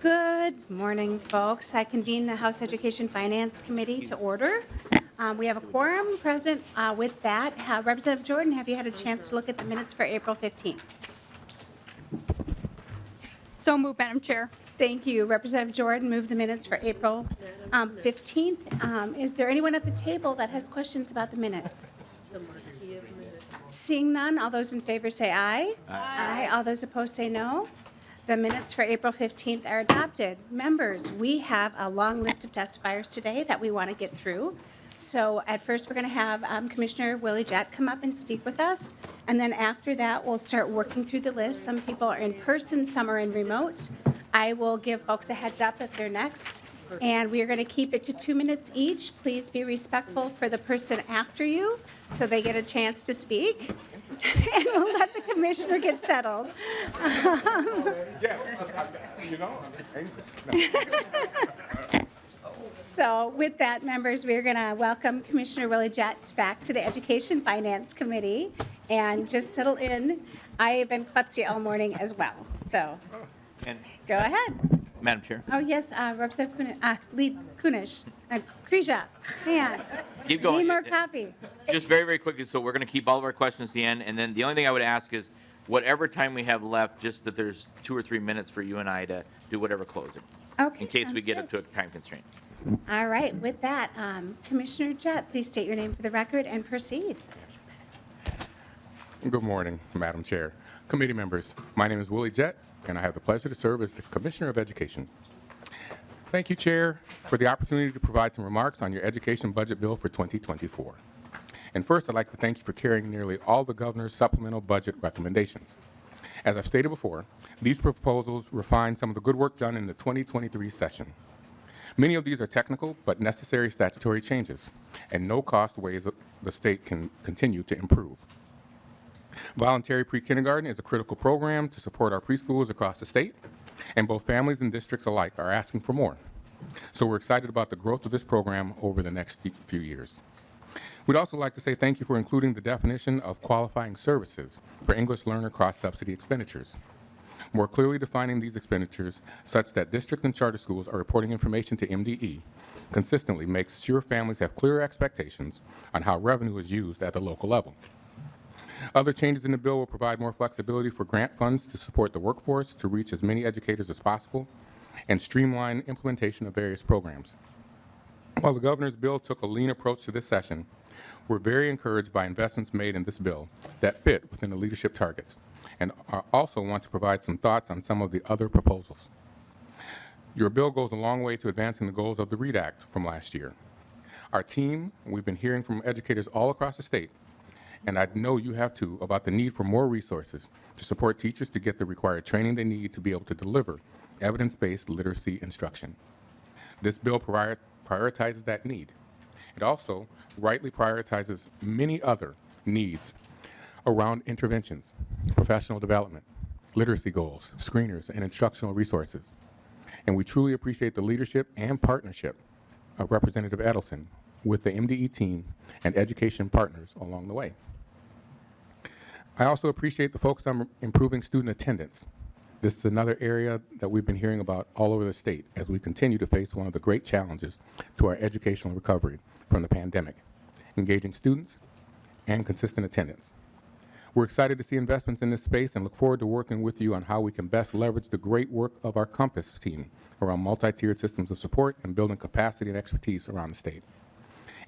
Good morning, folks. I convene the House Education Finance Committee to order. We have a quorum present. With that, Representative Jordan, have you had a chance to look at the minutes for April 15th? So moved, Madam Chair. Thank you. Representative Jordan moved the minutes for April 15th. Is there anyone at the table that has questions about the minutes? Seeing none, all those in favor say aye. Aye. All those opposed say no. The minutes for April 15th are adopted. Members, we have a long list of testifiers today that we want to get through. So at first, we're going to have Commissioner Willie Jett come up and speak with us. And then after that, we'll start working through the list. Some people are in person, some are in remote. I will give folks a heads up if they're next. And we are going to keep it to 2 minutes each. Please be respectful for the person after you so they get a chance to speak. And we'll let the commissioner get settled. So with that, members, we're going to welcome Commissioner Willie Jett back to the Education Finance Committee and just settle in. I have been klutzy all morning as well. So go ahead. Madam Chair. Oh, yes, Representative Kunish. Krisha, man. Keep going. Need more coffee. Just very, very quickly, so we're going to keep all of our questions to the end, and then the only thing I would ask is whatever time we have left, just that there's 2 or 3 minutes for you and I to do whatever closing, Okay. in case we sounds get good. up to a time constraint. All right, with that, Commissioner Jett, please state your name for the record and proceed. Good morning, Madam Chair. Committee members, my name is Willie Jett, and I have the pleasure to serve as the Commissioner of Education. Thank you, Chair, for the opportunity to provide some remarks on your education budget bill for 2024. And first, I'd like to thank you for carrying nearly all the governor's supplemental budget recommendations. As I've stated before, these proposals refine some of the good work done in the 2023 session. Many of these are technical but necessary statutory changes, and no-cost ways the state can continue to improve. Voluntary pre-kindergarten is a critical program to support our preschools across the state, and both families and districts alike are asking for more. So we're excited about the growth of this program over the next few years. We'd also like to say thank you for including the definition of qualifying services for English learner cross-subsidy expenditures, more clearly defining these expenditures such that district and charter schools are reporting information to MDE consistently makes sure families have clear expectations on how revenue is used at the local level. Other changes in the bill will provide more flexibility for grant funds to support the workforce to reach as many educators as possible and streamline implementation of various programs. While the governor's bill took a lean approach to this session, we're very encouraged by investments made in this bill that fit within the leadership targets, and I also want to provide some thoughts on some of the other proposals. Your bill goes a long way to advancing the goals of the READ Act from last year. Our team, we've been hearing from educators all across the state, and I know you have too, about the need for more resources to support teachers to get the required training they need to be able to deliver evidence-based literacy instruction. This bill prioritizes that need. It also rightly prioritizes many other needs around interventions, professional development, literacy goals, screeners, and instructional resources. And we truly appreciate the leadership and partnership of Representative Edelson with the MDE team and education partners along the way. I also appreciate the focus on improving student attendance. This is another area that we've been hearing about all over the state as we continue to face one of the great challenges to our educational recovery from the pandemic, engaging students and consistent attendance. We're excited to see investments in this space and look forward to working with you on how we can best leverage the great work of our Compass team around multi-tiered systems of support and building capacity and expertise around the state.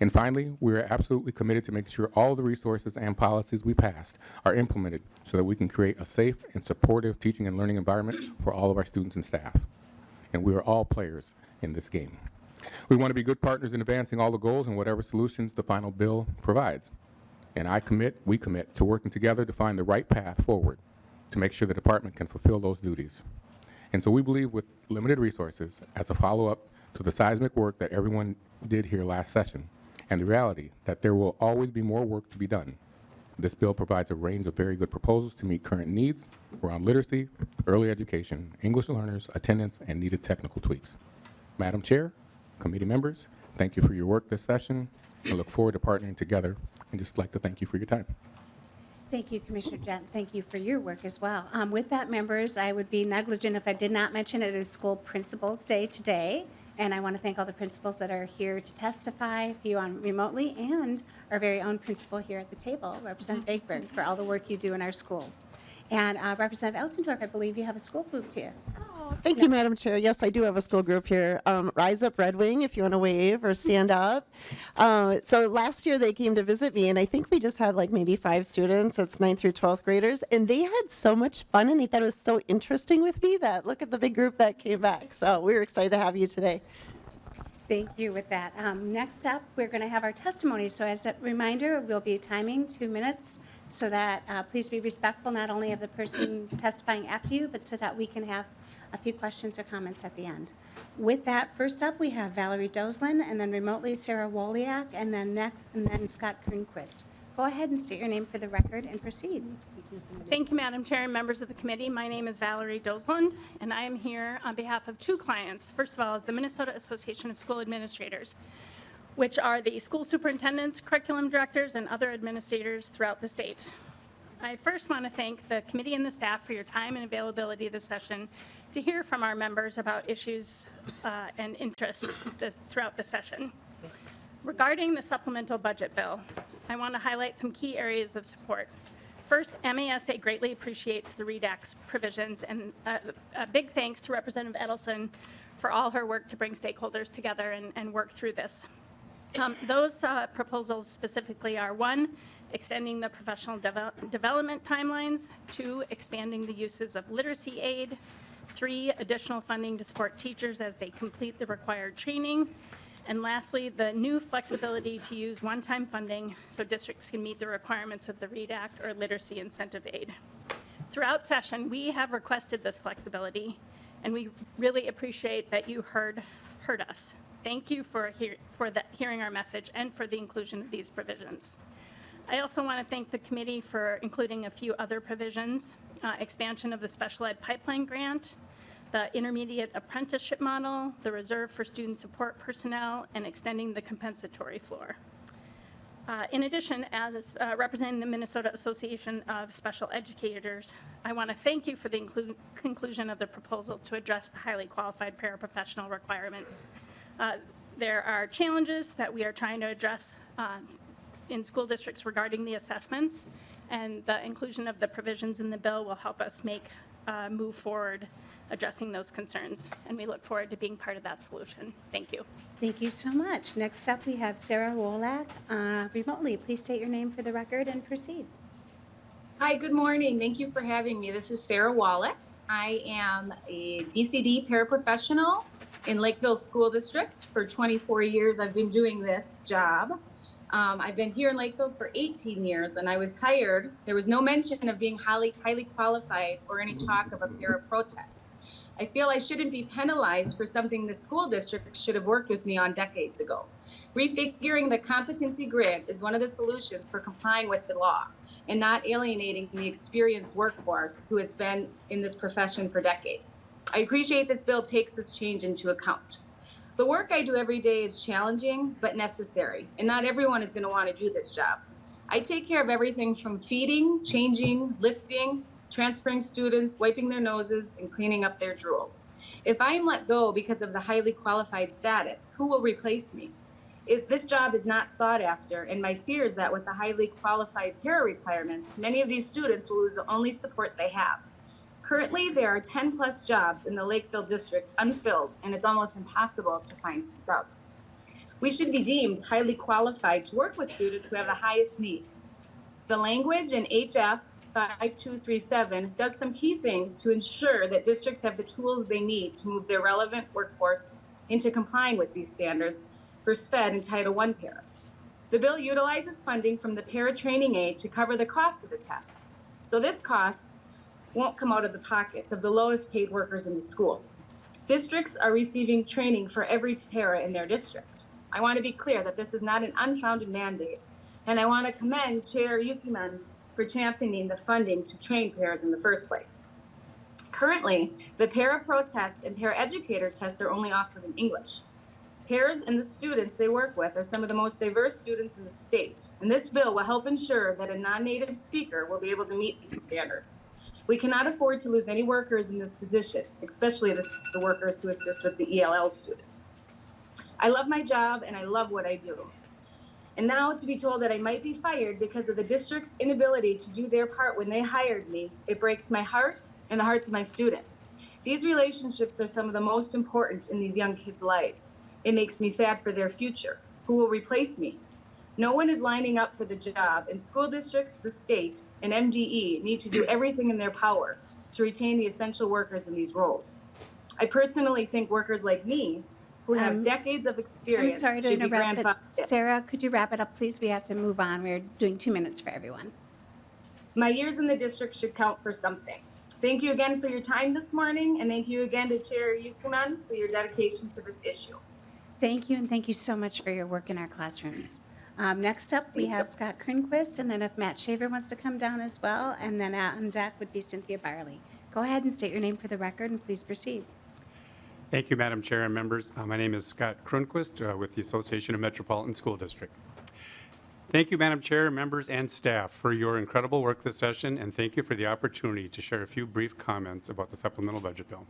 And finally, we are absolutely committed to making sure all the resources and policies we passed are implemented so that we can create a safe and supportive teaching and learning environment for all of our students and staff. And we are all players in this game. We want to be good partners in advancing all the goals and whatever solutions the final bill provides. And we commit to working together to find the right path forward to make sure the department can fulfill those duties. And so we believe with limited resources, as a follow-up to the seismic work that everyone did here last session, and the reality that there will always be more work to be done, this bill provides a range of very good proposals to meet current needs around literacy, early education, English learners, attendance, and needed technical tweaks. Madam Chair, committee members, thank you for your work this session. I look forward to partnering together and just like to thank you for your time. Thank you, Commissioner Jett. Thank you for your work as well. With that, members, I would be negligent if I did not mention it is School Principals Day today. And I want to thank all the principals that are here to testify, a few on remotely, and our very own principal here at the table, Representative Bakeberg, for all the work you do in our schools. And Representative Eltendorf, I believe you have a school group here. Thank you, Madam Chair. Yes, I do have a school group here. Rise Up Red Wing, if you want to wave or stand up. So last year they came to visit me, and I think we just had like maybe 5 students. That's 9th through 12th graders, and they had so much fun, and they thought it was so interesting with me that look at the big group that came back. So we were excited to have you today. Thank you with that. Next up, we're going to have our testimony. So as a reminder, we'll be timing 2 minutes so that please be respectful not only of the person testifying after you, but so that we can have a few questions or comments at the end. With that, first up, we have Valerie Doslin, and then remotely Sarah Woliak, and then Scott Greenquist. Go ahead and state your name for the record and proceed. Thank you, Madam Chair and members of the committee. My name is Valerie Doslund, and I am here on behalf of 2 clients. First of all is the Minnesota Association of School Administrators, which are the school superintendents, curriculum directors, and other administrators throughout the state. I first want to thank the committee and the staff for your time and availability this session to hear from our members about issues and interests throughout the session. Regarding the supplemental budget bill, I want to highlight some key areas of support. First, MASA greatly appreciates the READ Act's provisions, and a big thanks to Representative Edelson for all her work to bring stakeholders together and work through this. Those proposals specifically are 1, extending the professional development timelines, 2, expanding the uses of literacy aid, 3, additional funding to support teachers as they complete the required training, and lastly, the new flexibility to use one-time funding so districts can meet the requirements of the READ Act or literacy incentive aid. Throughout session, we have requested this flexibility, and we really appreciate that you heard us. Thank you for hearing our message and for the inclusion of these provisions. I also want to thank the committee for including a few other provisions, expansion of the special ed pipeline grant, the intermediate apprenticeship model, the reserve for student support personnel, and extending the compensatory floor. In addition, as representing the Minnesota Association of Special Educators, I want to thank you for the conclusion of the proposal to address the highly qualified paraprofessional requirements. There are challenges that we are trying to address in school districts regarding the assessments, and the inclusion of the provisions in the bill will help us move forward addressing those concerns, and we look forward to being part of that solution. Thank you. Thank you so much. Next up, we have Sarah Woliak, remotely. Please state your name for the record and proceed. Hi, good morning. Thank you for having me. This is Sarah Woliak. I am a DCD paraprofessional in Lakeville School District. For 24 years, I've been doing this job. I've been here in Lakeville for 18 years, and I was hired. There was no mention of being highly qualified or any talk of a para protest. I feel I shouldn't be penalized for something the school district should have worked with me on decades ago. Refiguring the competency grid is one of the solutions for complying with the law and not alienating the experienced workforce who has been in this profession for decades. I appreciate this bill takes this change into account. The work I do every day is challenging but necessary, and not everyone is going to want to do this job. I take care of everything from feeding, changing, lifting, transferring students, wiping their noses, and cleaning up their drool. If I am let go because of the highly qualified status, who will replace me? This job is not sought after, and my fear is that with the highly qualified para requirements, many of these students will lose the only support they have. Currently, there are 10 plus jobs in the Lakeville district unfilled, and it's almost impossible to find subs. We should be deemed highly qualified to work with students who have the highest needs. The language in HF 5237 does some key things to ensure that districts have the tools they need to move their relevant workforce into complying with these standards for SPED and Title I paras. The bill utilizes funding from the para training aid to cover the cost of the tests. So this cost won't come out of the pockets of the lowest paid workers in the school. Districts are receiving training for every para in their district. I want to be clear that this is not an unfounded mandate, and I want to commend Chair Youakim for championing the funding to train paras in the first place. Currently, the para pro test and para educator test are only offered in English. Pairs and the students they work with are some of the most diverse students in the state, and this bill will help ensure that a non-native speaker will be able to meet these standards. We cannot afford to lose any workers in this position, especially the workers who assist with the ELL students. I love my job and I love what I do. And now to be told that I might be fired because of the district's inability to do their part when they hired me, it breaks my heart and the hearts of my students. These relationships are some of the most important in these young kids' lives. It makes me sad for their future. Who will replace me? No one is lining up for the job, and school districts, the state, and MDE need to do everything in their power to retain the essential workers in these roles. I personally think workers like me, who have decades of I'm experience, sorry to should be interrupt, but grandfathered. Sarah, could you wrap it up, please? We have to move on. We're doing 2 minutes for everyone. My years in the district should count for something. Thank you again for your time this morning, and thank you again to Chair Youakim for your dedication to this issue. Thank you, and thank you so much for your work in our classrooms. Next up, we have Scott Kronquist, and then if Matt Shaver wants to come down as well, and then on deck would be Cynthia Barley. Go ahead and state your name for the record, and please proceed. Thank you, Madam Chair and members. My name is Scott Kronquist with the Association of Metropolitan School District. Thank you, Madam Chair, members, and staff for your incredible work this session, and thank you for the opportunity to share a few brief comments about the supplemental budget bill.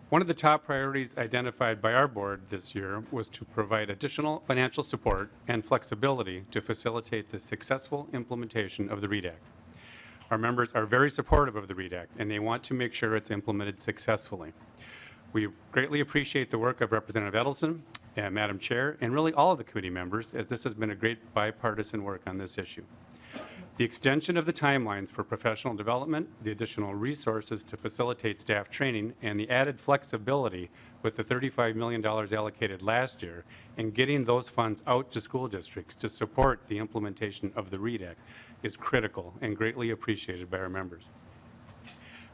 One of the top priorities identified by our board this year was to provide additional financial support and flexibility to facilitate the successful implementation of the READ Act. Our members are very supportive of the READ Act, and they want to make sure it's implemented successfully. We greatly appreciate the work of Representative Edelson and Madam Chair, and really all of the committee members, as this has been a great bipartisan work on this issue. The extension of the timelines for professional development, the additional resources to facilitate staff training, and the added flexibility with the $35 million allocated last year, and getting those funds out to school districts to support the implementation of the READ Act is critical and greatly appreciated by our members.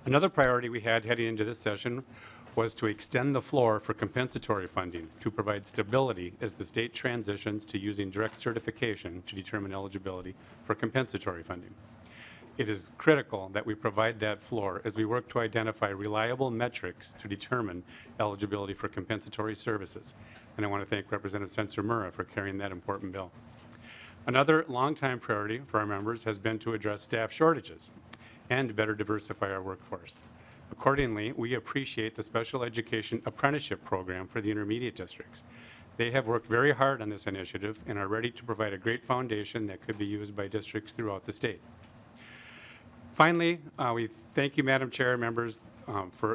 Another priority we had heading into this session was to extend the floor for compensatory funding to provide stability as the state transitions to using direct certification to determine eligibility for compensatory funding. It is critical that we provide that floor as we work to identify reliable metrics to determine eligibility for compensatory services. And I want to thank Representative Sensor-Murrah for carrying that important bill. Another longtime priority for our members has been to address staff shortages and to better diversify our workforce. Accordingly, we appreciate the special education apprenticeship program for the intermediate districts. They have worked very hard on this initiative and are ready to provide a great foundation that could be used by districts throughout the state. Finally, we thank you, Madam Chair and members,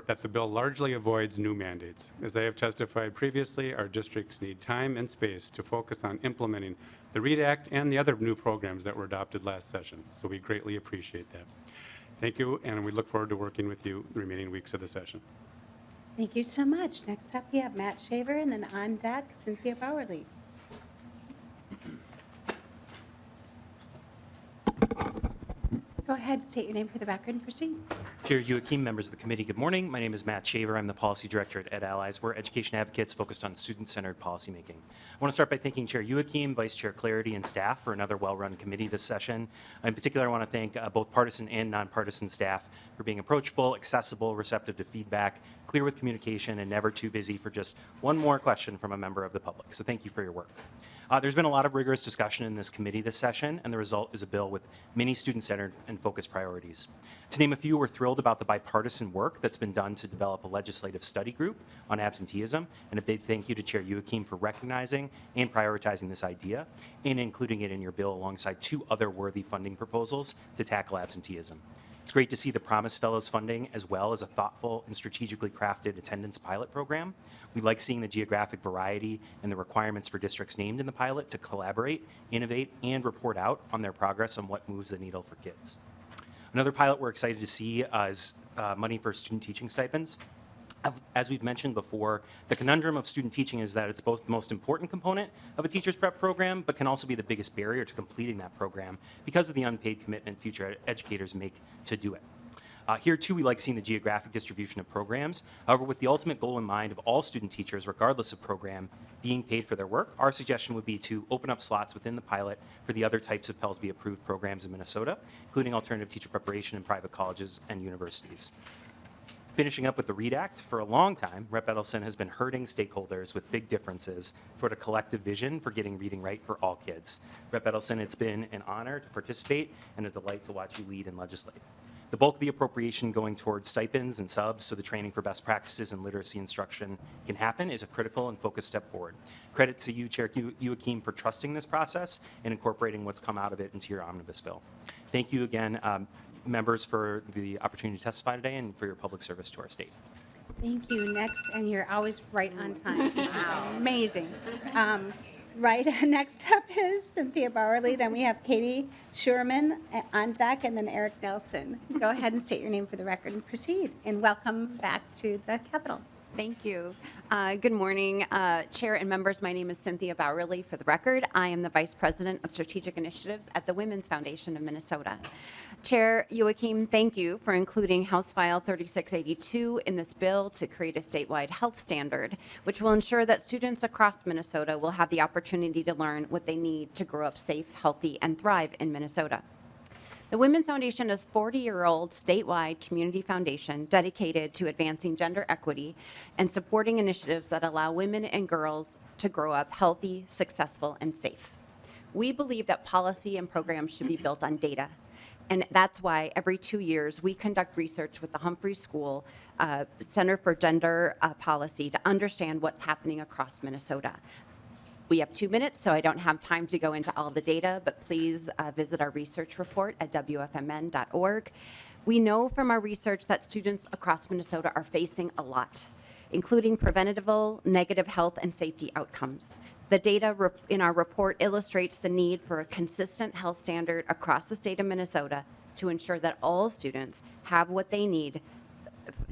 that the bill largely avoids new mandates. As I have testified previously, our districts need time and space to focus on implementing the READ Act and the other new programs that were adopted last session, so we greatly appreciate that. Thank you, and we look forward to working with you the remaining weeks of the session. Thank you so much. Next up, we have Matt Shaver, and then on deck, Cynthia Barley. Go ahead, state your name for the record and proceed. Chair Youakim, members of the committee, good morning. My name is Matt Shaver. I'm the policy director at Ed Allies. We're education advocates focused on student-centered policymaking. I want to start by thanking Chair Youakim, Vice Chair Clarity, and staff for another well-run committee this session. In particular, I want to thank both partisan and nonpartisan staff for being approachable, accessible, receptive to feedback, clear with communication, and never too busy for just one more question from a member of the public. So thank you for your work. There's been a lot of rigorous discussion in this committee this session, and the result is a bill with many student-centered and focused priorities. To name a few, we're thrilled about the bipartisan work that's been done to develop a legislative study group on absenteeism, and a big thank you to Chair Youakim for recognizing and prioritizing this idea and including it in your bill alongside two other worthy funding proposals to tackle absenteeism. It's great to see the Promise Fellows funding as well as a thoughtful and strategically crafted attendance pilot program. We like seeing the geographic variety and the requirements for districts named in the pilot to collaborate, innovate, and report out on their progress on what moves the needle for kids. Another pilot we're excited to see is money for student teaching stipends. As we've mentioned before, the conundrum of student teaching is that it's both the most important component of a teacher's prep program, but can also be the biggest barrier to completing that program because of the unpaid commitment future educators make to do it. Here, too, we like seeing the geographic distribution of programs. However, with the ultimate goal in mind of all student teachers, regardless of program, being paid for their work, our suggestion would be to open up slots within the pilot for the other types of PELSB-approved programs in Minnesota, including alternative teacher preparation in private colleges and universities. Finishing up with the READ Act, for a long time, Rep. Edelson has been herding stakeholders with big differences toward a collective vision for getting reading right for all kids. Rep. Edelson, it's been an honor to participate and a delight to watch you lead and legislate. The bulk of the appropriation going towards stipends and subs so the training for best practices and literacy instruction can happen is a critical and focused step forward. Credit to you, Chair Youakim, for trusting this process and incorporating what's come out of it into your omnibus bill. Thank you again, members, for the opportunity to testify today and for your public service to our state. Thank you. Next, and you're always right on time, which is amazing. Right, next up is Cynthia Bowerly, then we have Katie Schurman on deck, and then Eric Nelson. Go ahead and state your name for the record and proceed, and welcome back to the Capitol. Thank you. Good morning, Chair and members. My name is Cynthia Bowerly. For the record, I am the Vice President of Strategic Initiatives at the Women's Foundation of Minnesota. Chair Youakim, thank you for including House File 3682 in this bill to create a statewide health standard, which will ensure that students across Minnesota will have the opportunity to learn what they need to grow up safe, healthy, and thrive in Minnesota. The Women's Foundation is a 40-year-old statewide community foundation dedicated to advancing gender equity and supporting initiatives that allow women and girls to grow up healthy, successful, and safe. We believe that policy and programs should be built on data, and that's why every 2 years we conduct research with the Humphrey School Center for Gender Policy to understand what's happening across Minnesota. We have 2 minutes, so I don't have time to go into all the data, but please visit our research report at wfmn.org. We know from our research that students across Minnesota are facing a lot, including preventable negative health and safety outcomes. The data in our report illustrates the need for a consistent health standard across the state of Minnesota to ensure that all students have what they need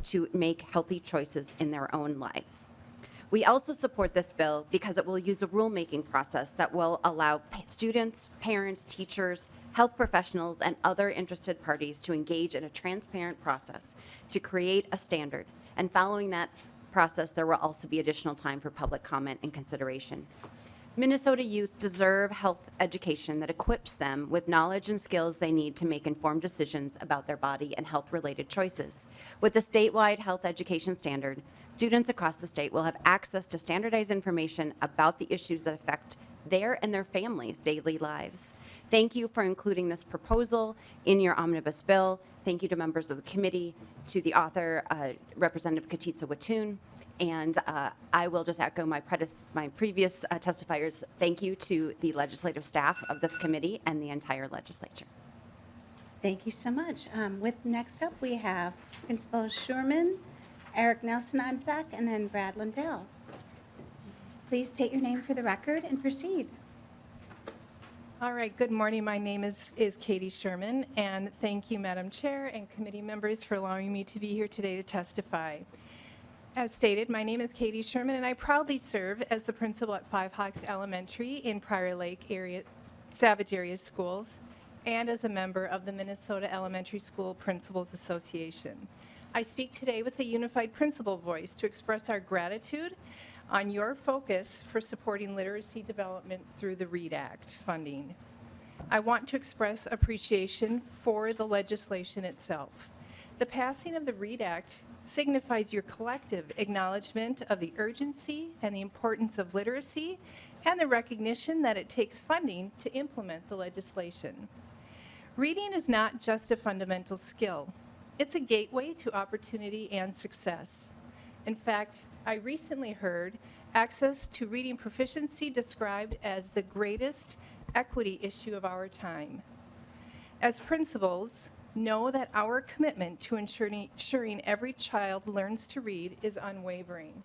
to make healthy choices in their own lives. We also support this bill because it will use a rulemaking process that will allow students, parents, teachers, health professionals, and other interested parties to engage in a transparent process to create a standard. And following that process, there will also be additional time for public comment and consideration. Minnesota youth deserve health education that equips them with knowledge and skills they need to make informed decisions about their body and health-related choices. With the statewide health education standard, students across the state will have access to standardized information about the issues that affect their and their families' daily lives. Thank you for including this proposal in your omnibus bill. Thank you to members of the committee, to the author, Representative Katitza Watun. And I will just echo my previous testifiers. Thank you to the legislative staff of this committee and the entire legislature. Thank you so much. Next up, we have Principal Schurman, Eric Nelson on deck, and then Brad Lindell. Please state your name for the record and proceed. All right, good morning. My name is Katie Sherman, and thank you, Madam Chair and committee members, for allowing me to be here today to testify. As stated, my name is Katie Sherman, and I proudly serve as the principal at Five Hawks Elementary in Prior Lake area, Savage Area Schools, and as a member of the Minnesota Elementary School Principals Association. I speak today with a unified principal voice to express our gratitude on your focus for supporting literacy development through the READ Act funding. I want to express appreciation for the legislation itself. The passing of the READ Act signifies your collective acknowledgement of the urgency and the importance of literacy and the recognition that it takes funding to implement the legislation. Reading is not just a fundamental skill. It's a gateway to opportunity and success. In fact, I recently heard access to reading proficiency described as the greatest equity issue of our time. As principals, know that our commitment to ensuring every child learns to read is unwavering.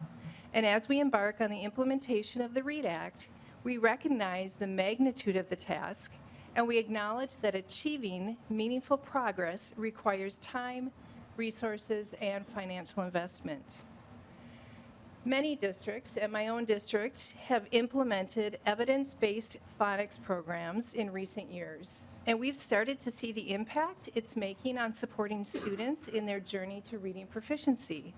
And as we embark on the implementation of the READ Act, we recognize the magnitude of the task, and we acknowledge that achieving meaningful progress requires time, resources, and financial investment. Many districts, and my own district, have implemented evidence-based phonics programs in recent years, and we've started to see the impact it's making on supporting students in their journey to reading proficiency.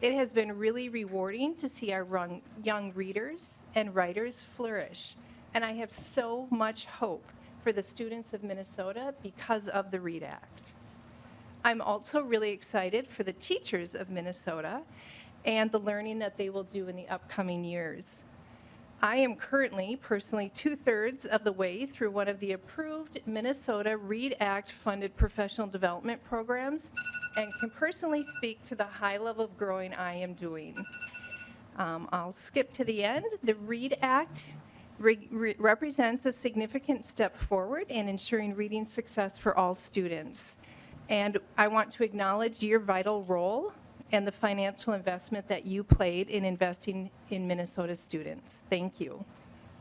It has been really rewarding to see our young readers and writers flourish, and I have so much hope for the students of Minnesota because of the READ Act. I'm also really excited for the teachers of Minnesota and the learning that they will do in the upcoming years. I am currently, personally, 2/3 of the way through one of the approved Minnesota READ Act funded professional development programs and can personally speak to the high level of growing I am doing. I'll skip to the end. The READ Act represents a significant step forward in ensuring reading success for all students. And I want to acknowledge your vital role and the financial investment that you played in investing in Minnesota students. Thank you.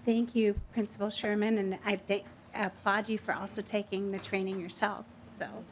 Thank you, Principal Sherman, and I applaud you for also taking the training yourself. So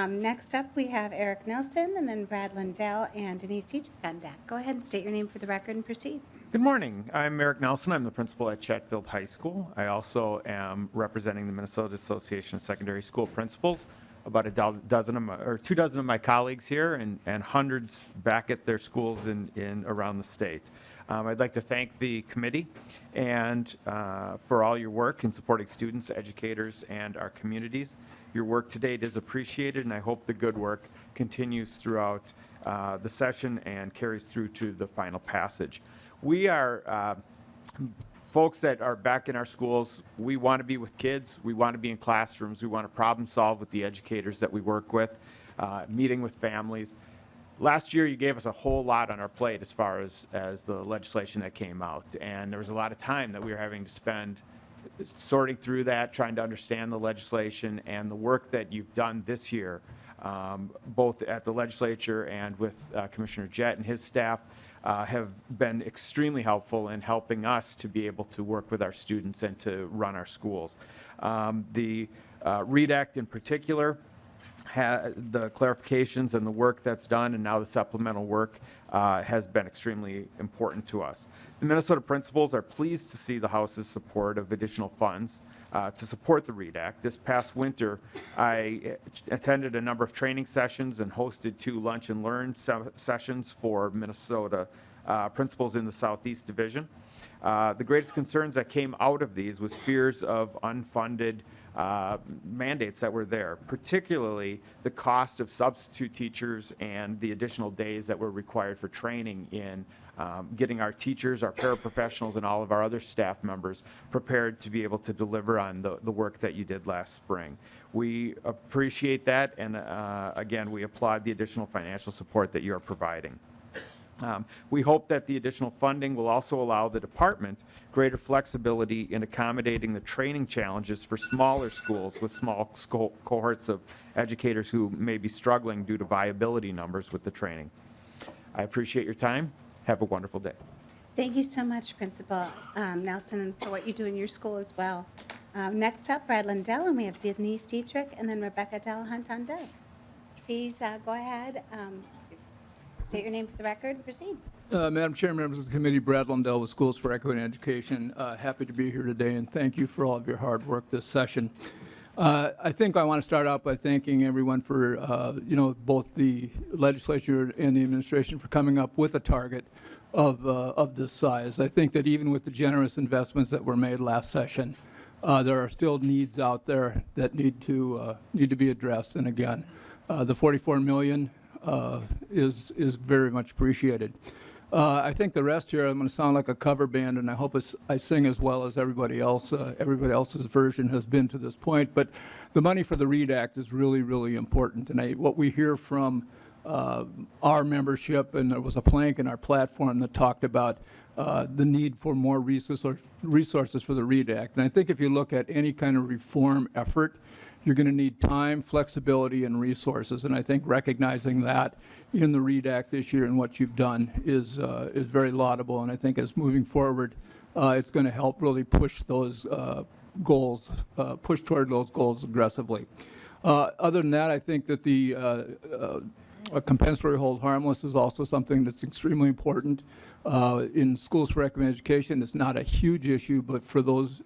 next up, we have Eric Nelson, and then Brad Lindell and Denise Dietrich on deck. Go ahead and state your name for the record and proceed. Good morning. I'm Eric Nelson. I'm the principal at Chatfield High School. I also am representing the Minnesota Association of Secondary School Principals. About 24 of my colleagues here and hundreds back at their schools in around the state. I'd like to thank the committee and for all your work in supporting students, educators, and our communities. Your work to date is appreciated, and I hope the good work continues throughout the session and carries through to the final passage. We are folks that are back in our schools. We want to be with kids. We want to be in classrooms. We want to problem solve with the educators that we work with, meeting with families. Last year, you gave us a whole lot on our plate as far as the legislation that came out. And there was a lot of time that we were having to spend sorting through that, trying to understand the legislation and the work that you've done this year, both at the legislature and with Commissioner Jett and his staff. Have been extremely helpful in helping us to be able to work with our students and to run our schools. The READ Act in particular, the clarifications and the work that's done and now the supplemental work has been extremely important to us. The Minnesota principals are pleased to see the House's support of additional funds to support the READ Act. This past winter, I attended a number of training sessions and hosted 2 lunch and learn sessions for Minnesota principals in the Southeast Division. The greatest concerns that came out of these was fears of unfunded mandates that were there, particularly the cost of substitute teachers and the additional days that were required for training in getting our teachers, our paraprofessionals, and all of our other staff members prepared to be able to deliver on the work that you did last spring. We appreciate that, and again, we applaud the additional financial support that you are providing. We hope that the additional funding will also allow the department greater flexibility in accommodating the training challenges for smaller schools with small cohorts of educators who may be struggling due to viability numbers with the training. I appreciate your time. Have a wonderful day. Thank you so much, Principal Nelson, and for what you do in your school as well. Next up, Brad Lindell, and we have Denise Dietrich and then Rebecca Delahunt on deck. Please go ahead, state your name for the record, and proceed. Madam Chair, members of the committee, Brad Lindell with Schools for Equity and Education. Happy to be here today, and thank you for all of your hard work this session. I think I want to start out by thanking everyone for, both the legislature and the administration for coming up with a target of this size. I think that even with the generous investments that were made last session, there are still needs out there that need to be addressed. And again, the $44 million is very much appreciated. I think the rest here, I'm going to sound like a cover band, and I hope I sing as well as everybody else. Everybody else's version has been to this point, but the money for the READ Act is really, really important. And what we hear from our membership, and there was a plank in our platform that talked about the need for more resources for the READ Act. And I think if you look at any kind of reform effort, you're going to need time, flexibility, and resources. And I think recognizing that in the READ Act this year and what you've done is very laudable. And I think as moving forward, it's going to help really push those goals, push toward those goals aggressively. Other than that, I think that the a compensatory hold harmless is also something that's extremely important. In Schools for Equity and Education, it's not a huge issue, but for those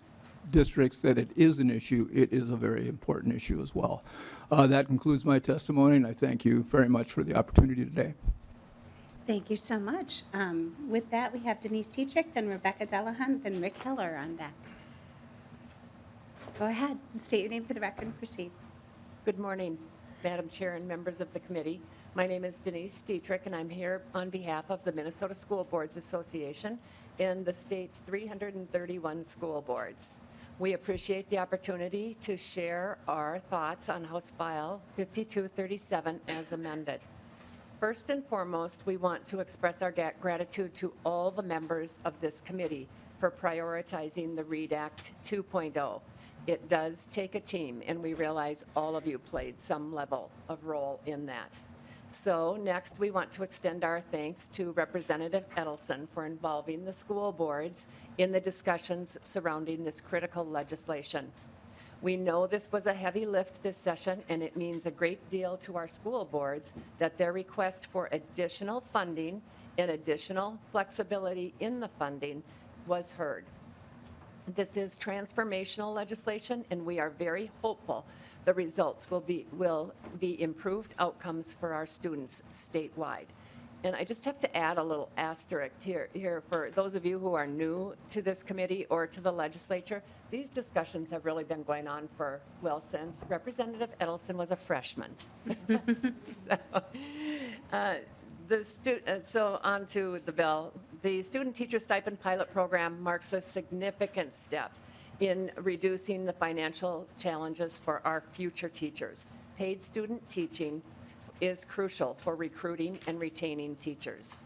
districts that it is an issue, it is a very important issue as well. That concludes my testimony, and I thank you very much for the opportunity today. Thank you so much. With that, we have Denise Dietrich, then Rebecca Delahunt, then Rick Hiller on deck. Go ahead and state your name for the record and proceed. Good morning. Madam Chair and members of the committee. My name is Denise Dietrich, and I'm here on behalf of the Minnesota School Boards Association and the state's 331 school boards. We appreciate the opportunity to share our thoughts on House File 5237 as amended. First and foremost, we want to express our gratitude to all the members of this committee for prioritizing the READ Act 2.0. It does take a team, and we realize all of you played some level of role in that. So next, we want to extend our thanks to Representative Edelson for involving the school boards in the discussions surrounding this critical legislation. We know this was a heavy lift this session, and it means a great deal to our school boards that their request for additional funding and additional flexibility in the funding was heard. This is transformational legislation, and we are very hopeful the results will be improved outcomes for our students statewide. And I just have to add a little asterisk here for those of you who are new to this committee or to the legislature. These discussions have really been going on for, well, since Representative Edelson was a freshman. So on to the bill. The Student Teacher Stipend Pilot Program marks a significant step in reducing the financial challenges for our future teachers. Paid student teaching is crucial for recruiting and retaining teachers.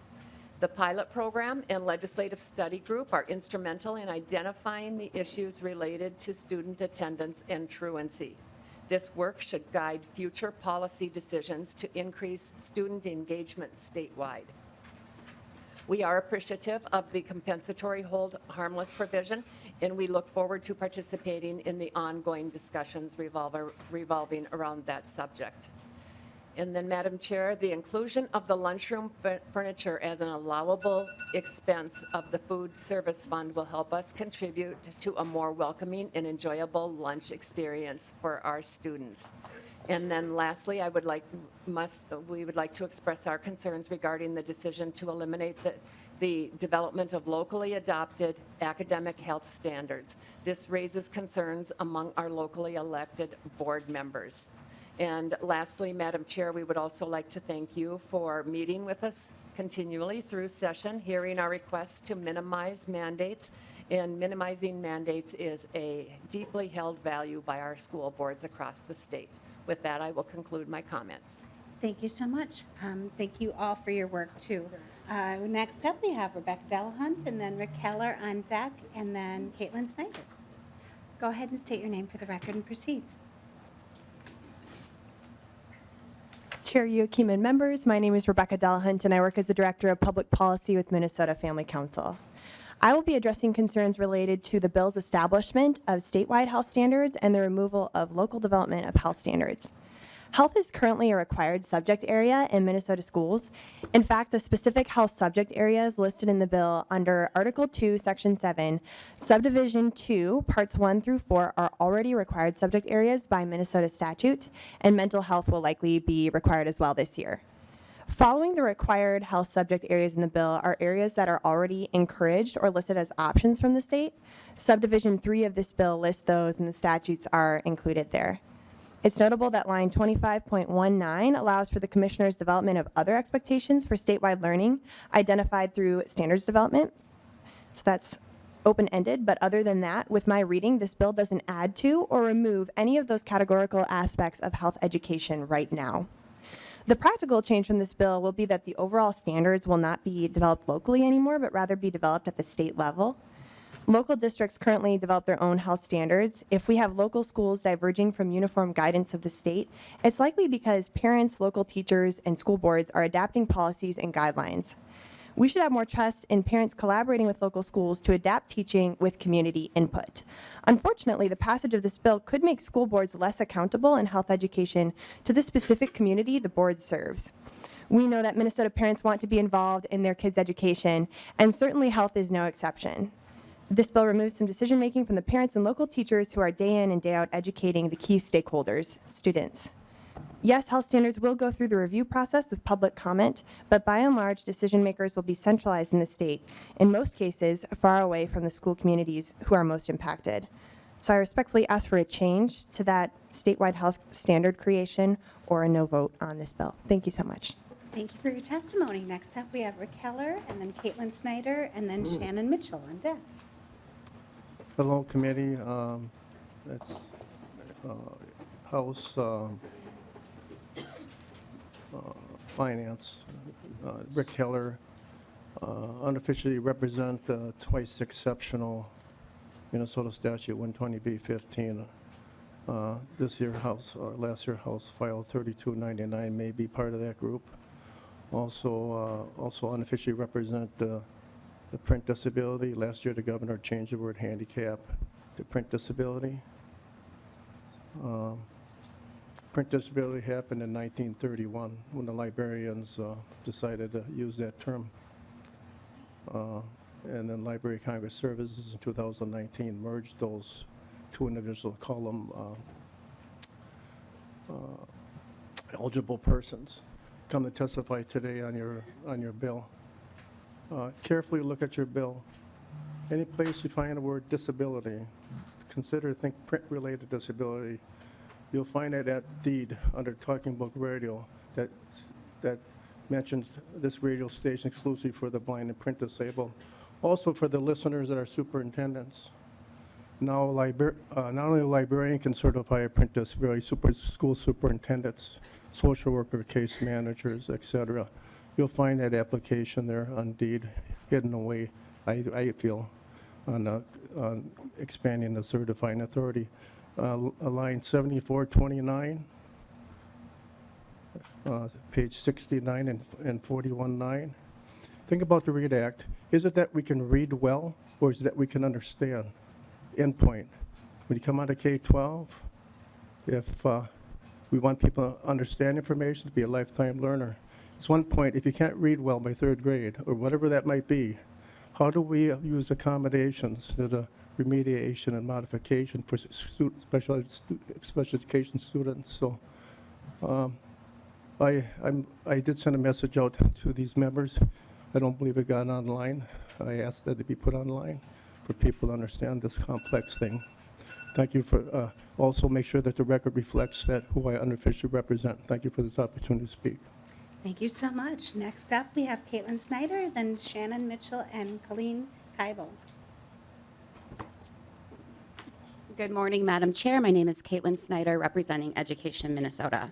The pilot program and legislative study group are instrumental in identifying the issues related to student attendance and truancy. This work should guide future policy decisions to increase student engagement statewide. We are appreciative of the compensatory hold harmless provision, and we look forward to participating in the ongoing discussions revolving around that subject. And then, Madam Chair, the inclusion of the lunchroom furniture as an allowable expense of the food service fund will help us contribute to a more welcoming and enjoyable lunch experience for our students. And then lastly, we would like to express our concerns regarding the decision to eliminate the development of locally adopted academic health standards. This raises concerns among our locally elected board members. And lastly, Madam Chair, we would also like to thank you for meeting with us continually through session, hearing our requests to minimize mandates. And minimizing mandates is a deeply held value by our school boards across the state. With that, I will conclude my comments. Thank you so much. Thank you all for your work, too. Next up, we have Rebecca Delahunt, and then Rick Keller on deck, and then Caitlin Snyder. Go ahead and state your name for the record and proceed. Chair Youakim and members, my name is Rebecca Delahunt, and I work as the Director of Public Policy with Minnesota Family Council. I will be addressing concerns related to the bill's establishment of statewide health standards and the removal of local development of health standards. Health is currently a required subject area in Minnesota schools. In fact, the specific health subject areas listed in the bill under Article 2, Section 7, Subdivision 2, Parts 1 through 4 are already required subject areas by Minnesota statute, and mental health will likely be required as well this year. Following the required health subject areas in the bill are areas that are already encouraged or listed as options from the state. Subdivision 3 of this bill lists those, and the statutes are included there. It's notable that line 25.19 allows for the commissioner's development of other expectations for statewide learning identified through standards development. So that's open-ended, but other than that, with my reading, this bill doesn't add to or remove any of those categorical aspects of health education right now. The practical change from this bill will be that the overall standards will not be developed locally anymore, but rather be developed at the state level. Local districts currently develop their own health standards. If we have local schools diverging from uniform guidance of the state, it's likely because parents, local teachers, and school boards are adapting policies and guidelines. We should have more trust in parents collaborating with local schools to adapt teaching with community input. Unfortunately, the passage of this bill could make school boards less accountable in health education to the specific community the board serves. We know that Minnesota parents want to be involved in their kids' education, and certainly health is no exception. This bill removes some decision-making from the parents and local teachers who are day in and day out educating the key stakeholders, students. Yes, health standards will go through the review process with public comment, but by and large, decision makers will be centralized in the state, in most cases, far away from the school communities who are most impacted. So I respectfully ask for a change to that statewide health standard creation or a no vote on this bill. Thank you so much. Thank you for your testimony. Next up, we have Rick Keller, and then Caitlin Snyder, and then Shannon Mitchell on deck. Hello, committee. That's House Finance. Rick Keller, unofficially represent twice exceptional Minnesota Statute 120B15. This year House, last year House File 3299 may be part of that group. Also unofficially represent the print disability. Last year the governor changed the word handicap to print disability. Print disability happened in 1931 when the librarians decided to use that term. And then Library of Congress Services in 2019 merged those two individuals, call them eligible persons. Come to testify today on your bill. Carefully look at your bill. Any place you find the word disability, think print-related disability. You'll find it at deed under Talking Book Radio that mentions this radio station exclusively for the blind and print disabled. Also for the listeners that are superintendents. Now, not only a librarian can certify a print disability, school superintendents, social worker, case managers, etc. You'll find that application there on deed, hidden away, I feel, on expanding the certifying authority. Line 7429, page 69 and 41.9. Think about the READ Act. Is it that we can read well, or is it that we can understand? Endpoint. When you come out of K-12, if we want people to understand information, to be a lifetime learner, it's one point, if you can't read well by third grade, or whatever that might be, how do we use accommodations to the remediation and modification for special education students? So I did send a message out to these members. I don't believe it got online. I asked that it be put online for people to understand this complex thing. Thank you for, also make sure that the record reflects that who I unofficially represent. Thank you for this opportunity to speak. Thank you so much. Next up, we have Caitlin Snyder, then Shannon Mitchell, and Colleen Keibel. Good morning, Madam Chair. My name is Caitlin Snyder, representing Education Minnesota.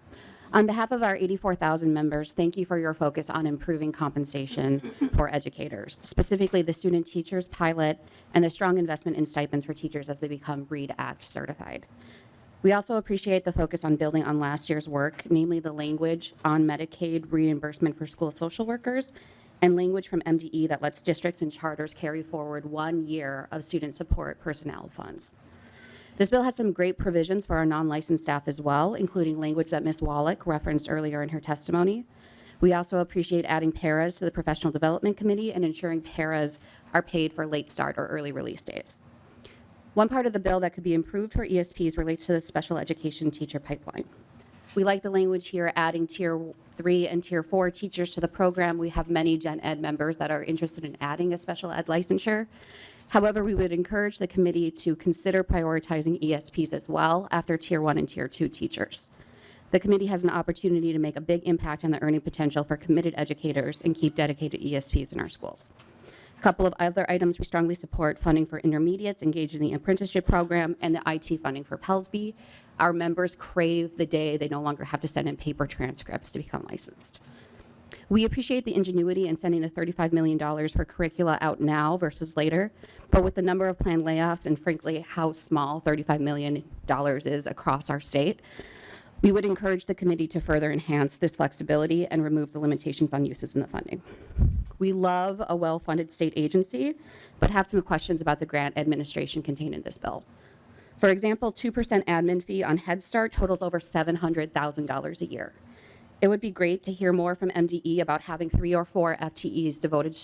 On behalf of our 84,000 members, thank you for your focus on improving compensation for educators, specifically the student teachers pilot and the strong investment in stipends for teachers as they become READ Act certified. We also appreciate the focus on building on last year's work, namely the language on Medicaid reimbursement for school social workers and language from MDE that lets districts and charters carry forward 1 year of student support personnel funds. This bill has some great provisions for our non-licensed staff as well, including language that Ms. Wallach referenced earlier in her testimony. We also appreciate adding paras to the Professional Development Committee and ensuring paras are paid for late start or early release days. One part of the bill that could be improved for ESPs relates to the special education teacher pipeline. We like the language here adding Tier 3 and Tier 4 teachers to the program. We have many Gen Ed members that are interested in adding a special ed licensure. However, we would encourage the committee to consider prioritizing ESPs as well after Tier 1 and Tier 2 teachers. The committee has an opportunity to make a big impact on the earning potential for committed educators and keep dedicated ESPs in our schools. A couple of other items we strongly support: funding for intermediates engaged in the apprenticeship program and the IT funding for Pelsby. Our members crave the day they no longer have to send in paper transcripts to become licensed. We appreciate the ingenuity in sending the $35 million for curricula out now versus later, but with the number of planned layoffs and frankly how small $35 million is across our state, we would encourage the committee to further enhance this flexibility and remove the limitations on uses in the funding. We love a well-funded state agency, but have some questions about the grant administration contained in this bill. For example, 2% admin fee on Head Start totals over $700,000 a year. It would be great to hear more from MDE about having 3 or 4 FTEs devoted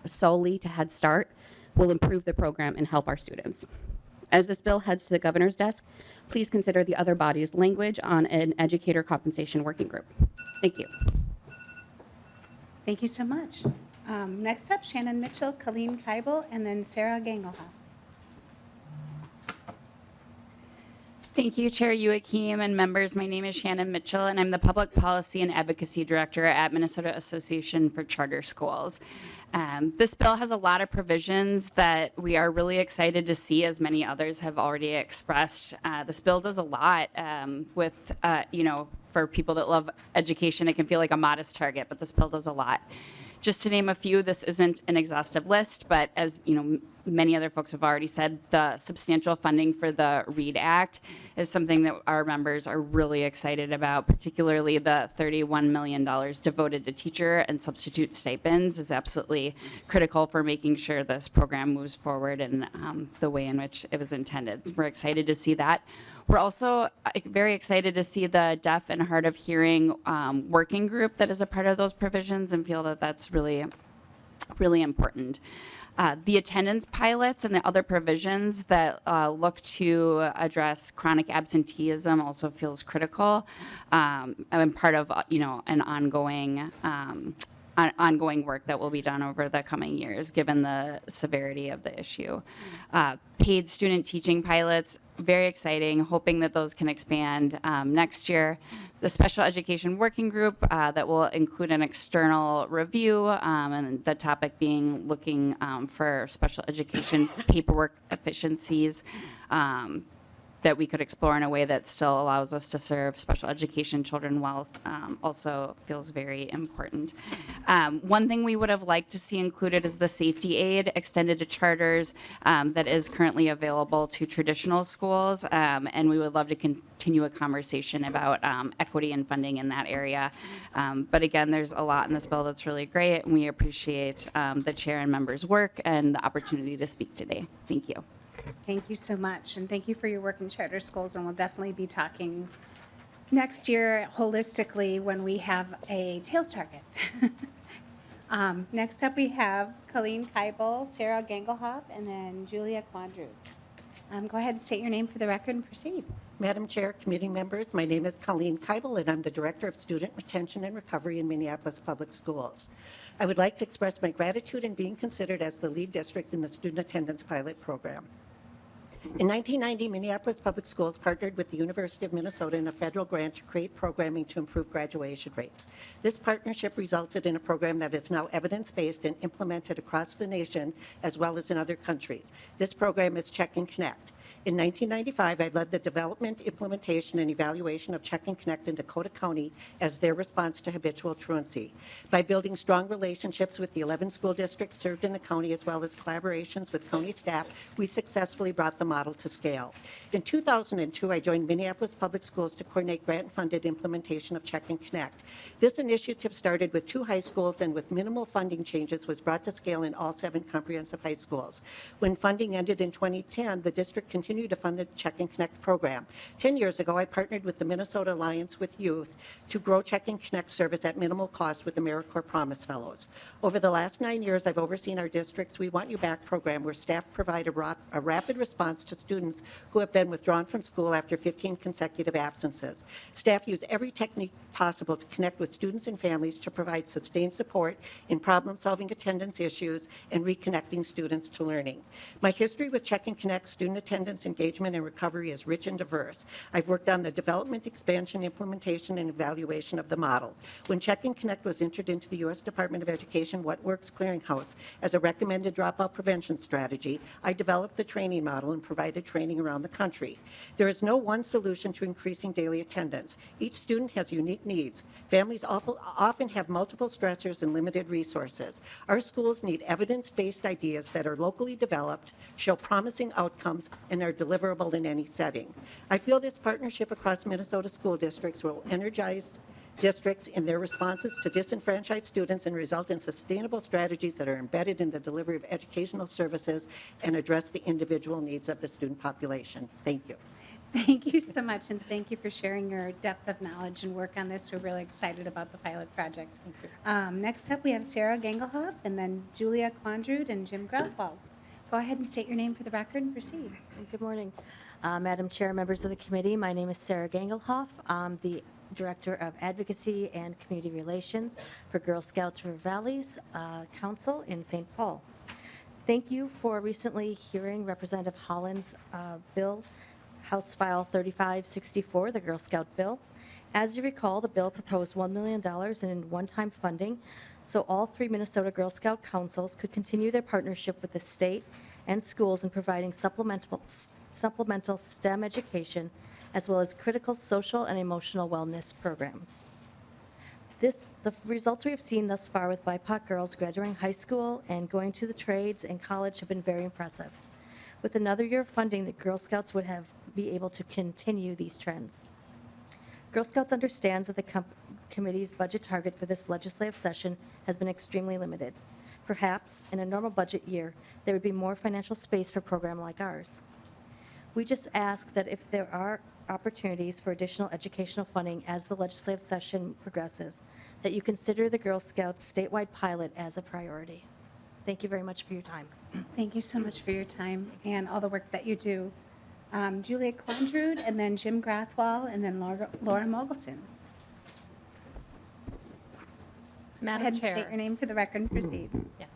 solely to Head Start will improve the program and help our students. As this bill heads to the governor's desk, please consider the other body's language on an educator compensation working group. Thank you. Thank you so much. Next up, Shannon Mitchell, Colleen Keibel, and then Sarah Gangelhoff. Thank you, Chair Youakim and members. My name is Shannon Mitchell, and I'm the Public Policy and Advocacy Director at Minnesota Association for Charter Schools. This bill has a lot of provisions that we are really excited to see, as many others have already expressed. This bill does a lot with, for people that love education, it can feel like a modest target, but this bill does a lot. Just to name a few, this isn't an exhaustive list, but as many other folks have already said, the substantial funding for the READ Act is something that our members are really excited about, particularly the $31 million devoted to teacher and substitute stipends is absolutely critical for making sure this program moves forward in the way in which it was intended. We're excited to see that. We're also very excited to see the deaf and hard of hearing working group that is a part of those provisions and feel that that's really, really important. The attendance pilots and the other provisions that look to address chronic absenteeism also feels critical and part of an ongoing work that will be done over the coming years, given the severity of the issue. Paid student teaching pilots, very exciting, hoping that those can expand next year. The special education working group that will include an external review, and the topic being looking for special education paperwork efficiencies that we could explore in a way that still allows us to serve special education children well, also feels very important. One thing we would have liked to see included is the safety aid extended to charters that is currently available to traditional schools, and we would love to continue a conversation about equity and funding in that area. But again, there's a lot in this bill that's really great, and we appreciate the chair and members' work and the opportunity to speak today. Thank you. Thank you so much, and thank you for your work in charter schools, and we'll definitely be talking next year holistically when we have a tails target. Next up, we have Colleen Keibel, Sarah Gangelhoff, and then Julia Quandru. Go ahead and state your name for the record and proceed. Madam Chair, committee members, my name is Colleen Keibel, and I'm the Director of Student Retention and Recovery in Minneapolis Public Schools. I would like to express my gratitude in being considered as the lead district in the Student Attendance Pilot Program. In 1990, Minneapolis Public Schools partnered with the University of Minnesota in a federal grant to create programming to improve graduation rates. This partnership resulted in a program that is now evidence-based and implemented across the nation as well as in other countries. This program is Check and Connect. In 1995, I led the development, implementation, and evaluation of Check and Connect in Dakota County as their response to habitual truancy. By building strong relationships with the 11 school districts served in the county, as well as collaborations with county staff, we successfully brought the model to scale. In 2002, I joined Minneapolis Public Schools to coordinate grant-funded implementation of Check and Connect. This initiative started with 2 high schools and with minimal funding changes was brought to scale in all 7 comprehensive high schools. When funding ended in 2010, the district continued to fund the Check and Connect program. 10 years ago, I partnered with the Minnesota Alliance with Youth to grow Check and Connect service at minimal cost with AmeriCorps Promise Fellows. Over the last 9 years, I've overseen our district's We Want You Back program, where staff provide a rapid response to students who have been withdrawn from school after 15 consecutive absences. Staff use every technique possible to connect with students and families to provide sustained support in problem-solving attendance issues and reconnecting students to learning. My history with Check and Connect student attendance, engagement, and recovery is rich and diverse. I've worked on the development, expansion, implementation, and evaluation of the model. When Check and Connect was entered into the U.S. Department of Education What Works Clearinghouse as a recommended dropout prevention strategy, I developed the training model and provided training around the country. There is no one solution to increasing daily attendance. Each student has unique needs. Families often have multiple stressors and limited resources. Our schools need evidence-based ideas that are locally developed, show promising outcomes, and are deliverable in any setting. I feel this partnership across Minnesota school districts will energize districts in their responses to disenfranchised students and result in sustainable strategies that are embedded in the delivery of educational services and address the individual needs of the student population. Thank you. Thank you so much, and thank you for sharing your depth of knowledge and work on this. We're really excited about the pilot project. Next up, we have Sarah Gangelhoff, and then Julia Quandrud and Jim Grauthwald. Go ahead and state your name for the record and proceed. Good morning. Madam Chair, members of the committee, my name is Sarah Gangelhoff. I'm the Director of Advocacy and Community Relations for Girl Scouts River Valley's Council in St. Paul. Thank you for recently hearing Representative Holland's bill, House File 3564, the Girl Scout Bill. As you recall, the bill proposed $1 million in one-time funding so all 3 Minnesota Girl Scout councils could continue their partnership with the state and schools in providing supplemental STEM education as well as critical social and emotional wellness programs. The results we have seen thus far with BIPOC girls graduating high school and going to the trades and college have been very impressive. With another year of funding, the Girl Scouts would be able to continue these trends. Girl Scouts understands that the committee's budget target for this legislative session has been extremely limited. Perhaps, in a normal budget year, there would be more financial space for a program like ours. We just ask that if there are opportunities for additional educational funding as the legislative session progresses, that you consider the Girl Scouts statewide pilot as a priority. Thank you very much for your time. Thank you so much for your time and all the work that you do. Julia Quandrud, and then Jim Grathwall, and then Laura Mogelson. Go Madam ahead and Chair. state your name for the record and proceed. Yes.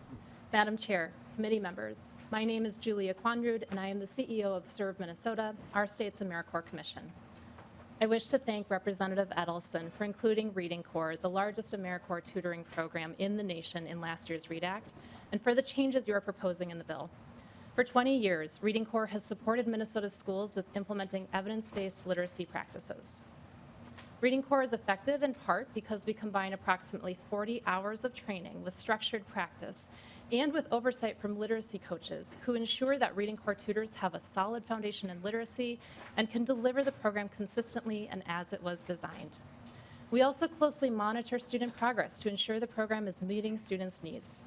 Madam Chair, committee members, my name is Julia Quandrud, and I am the CEO of Serve Minnesota, our state's AmeriCorps Commission. I wish to thank Representative Edelson for including Reading Corps, the largest AmeriCorps tutoring program in the nation, in last year's READ Act, and for the changes you are proposing in the bill. For 20 years, Reading Corps has supported Minnesota schools with implementing evidence-based literacy practices. Reading Corps is effective in part because we combine approximately 40 hours of training with structured practice and with oversight from literacy coaches who ensure that Reading Corps tutors have a solid foundation in literacy and can deliver the program consistently and as it was designed. We also closely monitor student progress to ensure the program is meeting students' needs.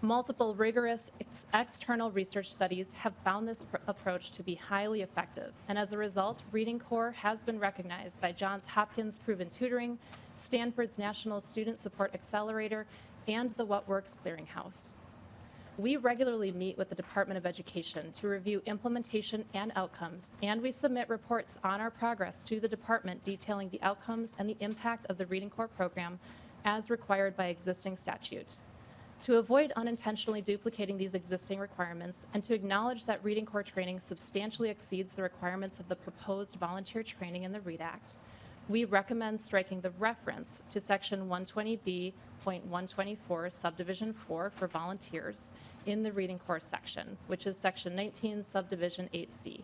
Multiple rigorous external research studies have found this approach to be highly effective, and as a result, Reading Corps has been recognized by Johns Hopkins Proven Tutoring, Stanford's National Student Support Accelerator, and the What Works Clearinghouse. We regularly meet with the Department of Education to review implementation and outcomes, and we submit reports on our progress to the department detailing the outcomes and the impact of the Reading Corps program as required by existing statute. To avoid unintentionally duplicating these existing requirements and to acknowledge that Reading Corps training substantially exceeds the requirements of the proposed volunteer training in the READ Act, we recommend striking the reference to Section 120B.124, Subdivision 4 for volunteers in the Reading Corps section, which is Section 19, Subdivision 8C.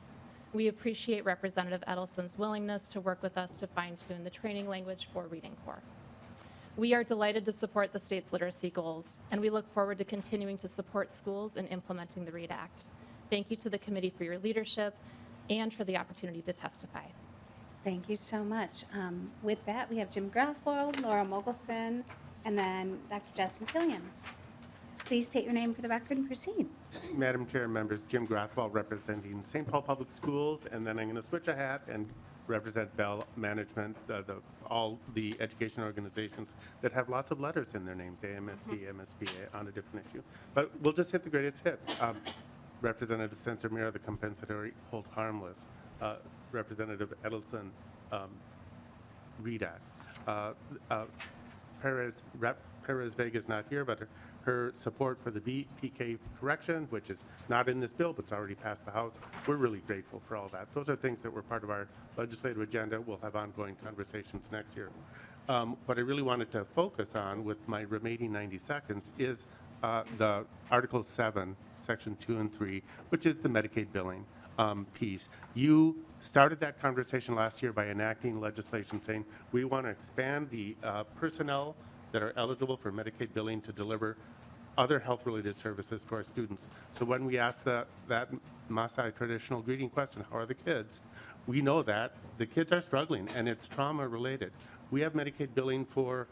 We appreciate Representative Edelson's willingness to work with us to fine-tune the training language for Reading Corps. We are delighted to support the state's literacy goals, and we look forward to continuing to support schools in implementing the READ Act. Thank you to the committee for your leadership and for the opportunity to testify. Thank you so much. With that, we have Jim Grathwohl, Laura Mogelson, and then Dr. Justin Killian. Please state your name for the record and proceed. Madam Chair, members, Jim Grathwohl representing St. Paul Public Schools, and then I'm going to switch a hat and represent Bell Management, all the education organizations that have lots of letters in their names, AMSD, MSBA, on a different issue. But we'll just hit the greatest hits. Representative Sencer-Mira, the compensatory hold harmless. Representative Edelson, READ Act. Perez Vega is not here, but her support for the PK correction, which is not in this bill, but it's already passed the House. We're really grateful for all that. Those are things that were part of our legislative agenda. We'll have ongoing conversations next year. What I really wanted to focus on with my remaining 90 seconds is the Article 7, Section 2 and 3, which is the Medicaid billing piece. You started that conversation last year by enacting legislation saying we want to expand the personnel that are eligible for Medicaid billing to deliver other health-related services to our students. So when we ask that Maasai traditional greeting question, how are the kids? We know that the kids are struggling and it's trauma-related. We have Medicaid billing for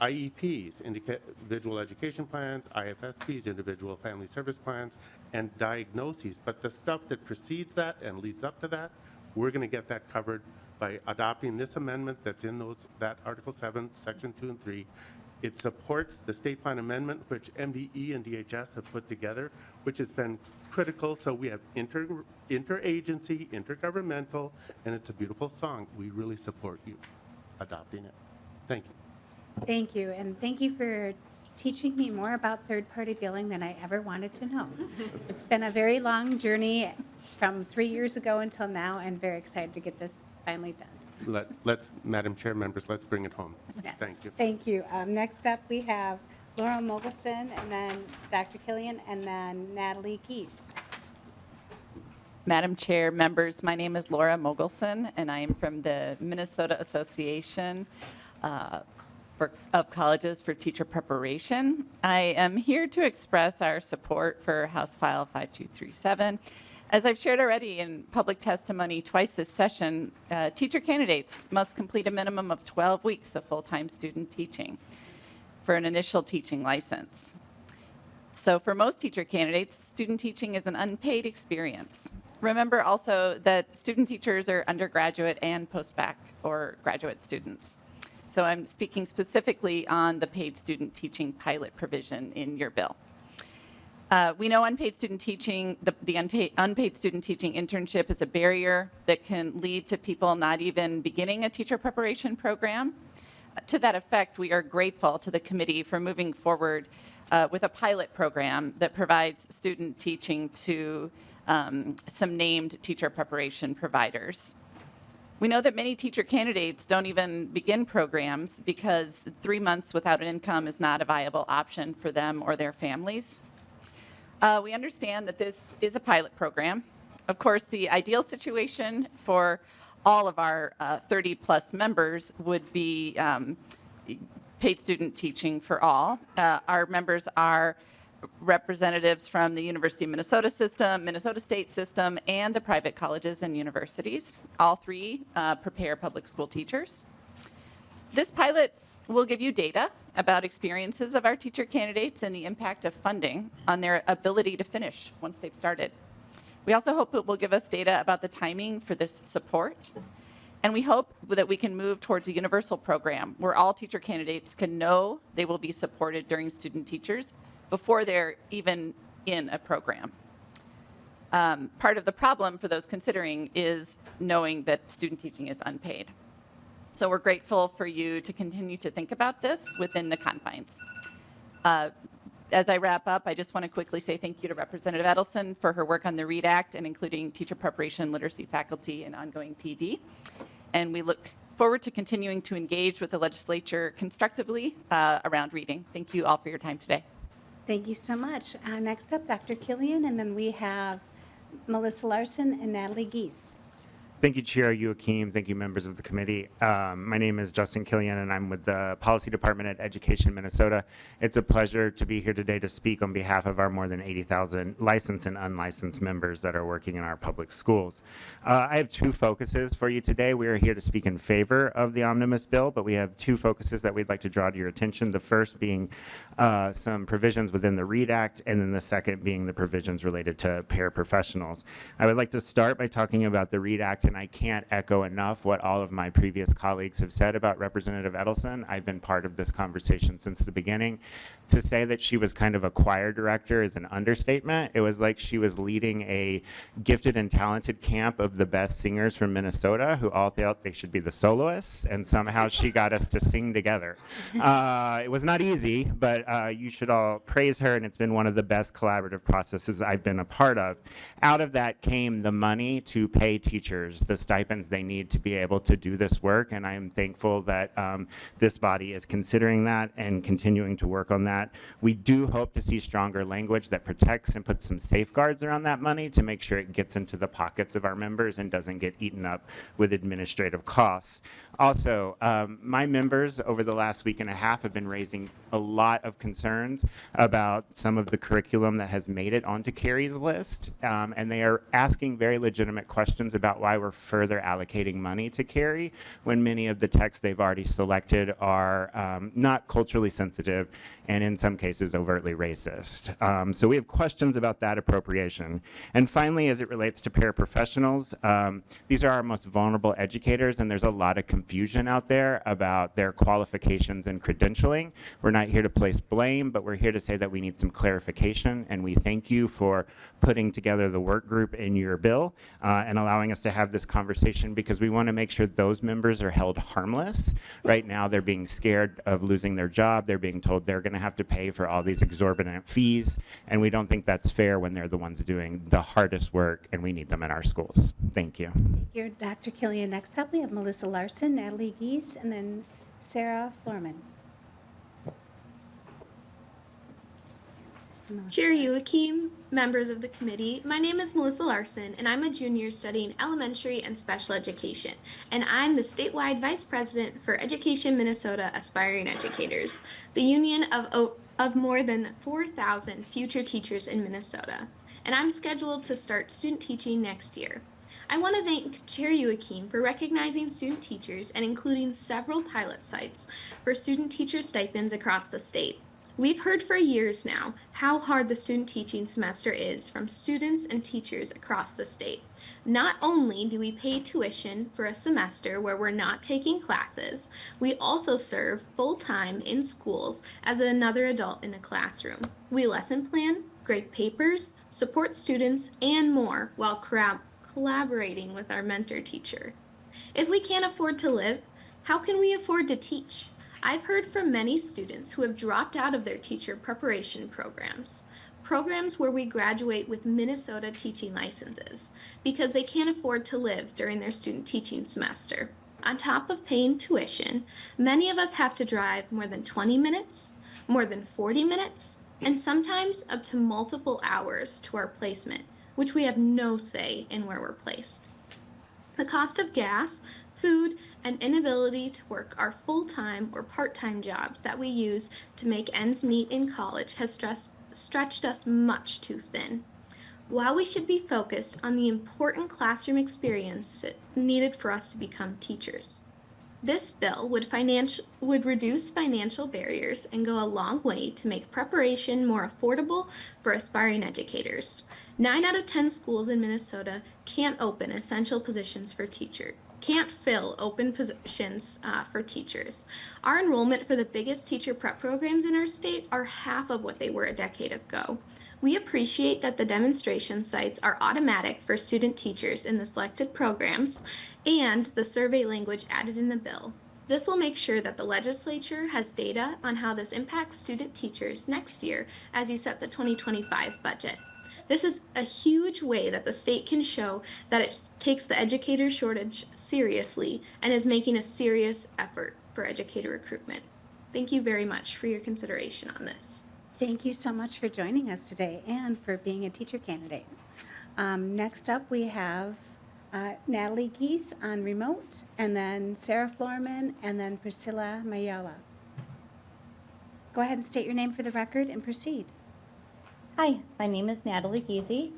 IEPs, individual education plans, IFSPs, individual family service plans, and diagnoses. But the stuff that precedes that and leads up to that, we're going to get that covered by adopting this amendment that's in that Article 7, Section 2 and 3. It supports the state plan amendment, which MDE and DHS have put together, which has been critical. So we have interagency, intergovernmental, and it's a beautiful song. We really support you adopting it. Thank you. Thank you, and thank you for teaching me more about third-party billing than I ever wanted to know. It's been a very long journey from 3 years ago until now, and very excited to get this finally done. Let's, Madam Chair, members, let's bring it home. Yeah. Thank you. Thank you. Next up, we have Laura Mogelson, and then Dr. Killian, and then Natalie Geese. Madam Chair, members, my name is Laura Mogelson, and I am from the Minnesota Association of Colleges for Teacher Preparation. I am here to express our support for House File 5237. As I've shared already in public testimony twice this session, teacher candidates must complete a minimum of 12 weeks of full-time student teaching for an initial teaching license. So for most teacher candidates, student teaching is an unpaid experience. Remember also that student teachers are undergraduate and post-bac or graduate students. So I'm speaking specifically on the paid student teaching pilot provision in your bill. We know unpaid student teaching, the unpaid student teaching internship is a barrier that can lead to people not even beginning a teacher preparation program. To that effect, we are grateful to the committee for moving forward with a pilot program that provides student teaching to some named teacher preparation providers. We know that many teacher candidates don't even begin programs because 3 months without an income is not a viable option for them or their families. We understand that this is a pilot program. Of course, the ideal situation for all of our 30-plus members would be paid student teaching for all. Our members are representatives from the University of Minnesota system, Minnesota State system, and the private colleges and universities. All three prepare public school teachers. This pilot will give you data about experiences of our teacher candidates and the impact of funding on their ability to finish once they've started. We also hope it will give us data about the timing for this support. And we hope that we can move towards a universal program where all teacher candidates can know they will be supported during student teachers before they're even in a program. Part of the problem for those considering is knowing that student teaching is unpaid. So we're grateful for you to continue to think about this within the confines. As I wrap up, I just want to quickly say thank you to Representative Edelson for her work on the READ Act and including teacher preparation, literacy faculty, and ongoing PD. And we look forward to continuing to engage with the legislature constructively around reading. Thank you all for your time today. Thank you so much. Next up, Dr. Killian, and then we have Melissa Larson and Natalie Geese. Thank you, Chair Youakim. Thank you, members of the committee. My name is Justin Killian, and I'm with the Policy Department at Education Minnesota. It's a pleasure to be here today to speak on behalf of our more than 80,000 licensed and unlicensed members that are working in our public schools. I have two focuses for you today. We are here to speak in favor of the omnibus bill, but we have two focuses that we'd like to draw to your attention. The first being some provisions within the READ Act, and then the second being the provisions related to paraprofessionals. I would like to start by talking about the READ Act, and I can't echo enough what all of my previous colleagues have said about Representative Edelson. I've been part of this conversation since the beginning. To say that she was kind of a choir director is an understatement. It was like she was leading a gifted and talented camp of the best singers from Minnesota who all felt they should be the soloists, and somehow she got us to sing together. It was not easy, but you should all praise her, and it's been one of the best collaborative processes I've been a part of. Out of that came the money to pay teachers the stipends they need to be able to do this work, and I am thankful that this body is considering that and continuing to work on that. We do hope to see stronger language that protects and puts some safeguards around that money to make sure it gets into the pockets of our members and doesn't get eaten up with administrative costs. Also, my members over the last week and a half have been raising a lot of concerns about some of the curriculum that has made it onto Carrie's list, and they are asking very legitimate questions about why we're further allocating money to Carrie when many of the texts they've already selected are not culturally sensitive and in some cases overtly racist. So we have questions about that appropriation. And finally, as it relates to paraprofessionals, these are our most vulnerable educators, and there's a lot of confusion out there about their qualifications and credentialing. We're not here to place blame, but we're here to say that we need some clarification, and we thank you for putting together the work group in your bill and allowing us to have this this conversation because we want to make sure those members are held harmless. Right now, they're being scared of losing their job. They're being told they're going to have to pay for all these exorbitant fees, and we don't think that's fair when they're the ones doing the hardest work, and we need them in our schools. Thank you. Thank you, Dr. Killian. Next up, we have Melissa Larson, Natalie Geese, and then Sarah Florman. Chair Youakim, members of the committee, my name is Melissa Larson, and I'm a junior studying elementary and special education, and I'm the statewide vice president for Education Minnesota Aspiring Educators, the union of more than 4,000 future teachers in Minnesota, and I'm scheduled to start student teaching next year. I want to thank Chair Youakim for recognizing student teachers and including several pilot sites for student teacher stipends across the state. We've heard for years now how hard the student teaching semester is from students and teachers across the state. Not only do we pay tuition for a semester where we're not taking classes, we also serve full-time in schools as another adult in a classroom. We lesson plan, grade papers, support students, and more while collaborating with our mentor teacher. If we can't afford to live, how can we afford to teach? I've heard from many students who have dropped out of their teacher preparation programs where we graduate with Minnesota teaching licenses, because they can't afford to live during their student teaching semester. On top of paying tuition, many of us have to drive more than 20 minutes, more than 40 minutes, and sometimes up to multiple hours to our placement, which we have no say in where we're placed. The cost of gas, food, and inability to work our full-time or part-time jobs that we use to make ends meet in college has stretched us much too thin. While we should be focused on the important classroom experience needed for us to become teachers, this bill would reduce financial barriers and go a long way to make preparation more affordable for aspiring educators. 9 out of 10 schools in Minnesota can't open essential positions for teachers. Can't fill open positions for teachers. Our enrollment for the biggest teacher prep programs in our state are half of what they were a decade ago. We appreciate that the demonstration sites are automatic for student teachers in the selected programs and the survey language added in the bill. This will make sure that the legislature has data on how this impacts student teachers next year as you set the 2025 budget. This is a huge way that the state can show that it takes the educator shortage seriously and is making a serious effort for educator recruitment. Thank you very much for your consideration on this. Thank you so much for joining us today and for being a teacher candidate. Next up, we have Natalie Geese on remote, and then Sarah Florman, and then Priscilla Mayowa. Go ahead and state your name for the record and proceed. Hi, my name is Natalie Giese.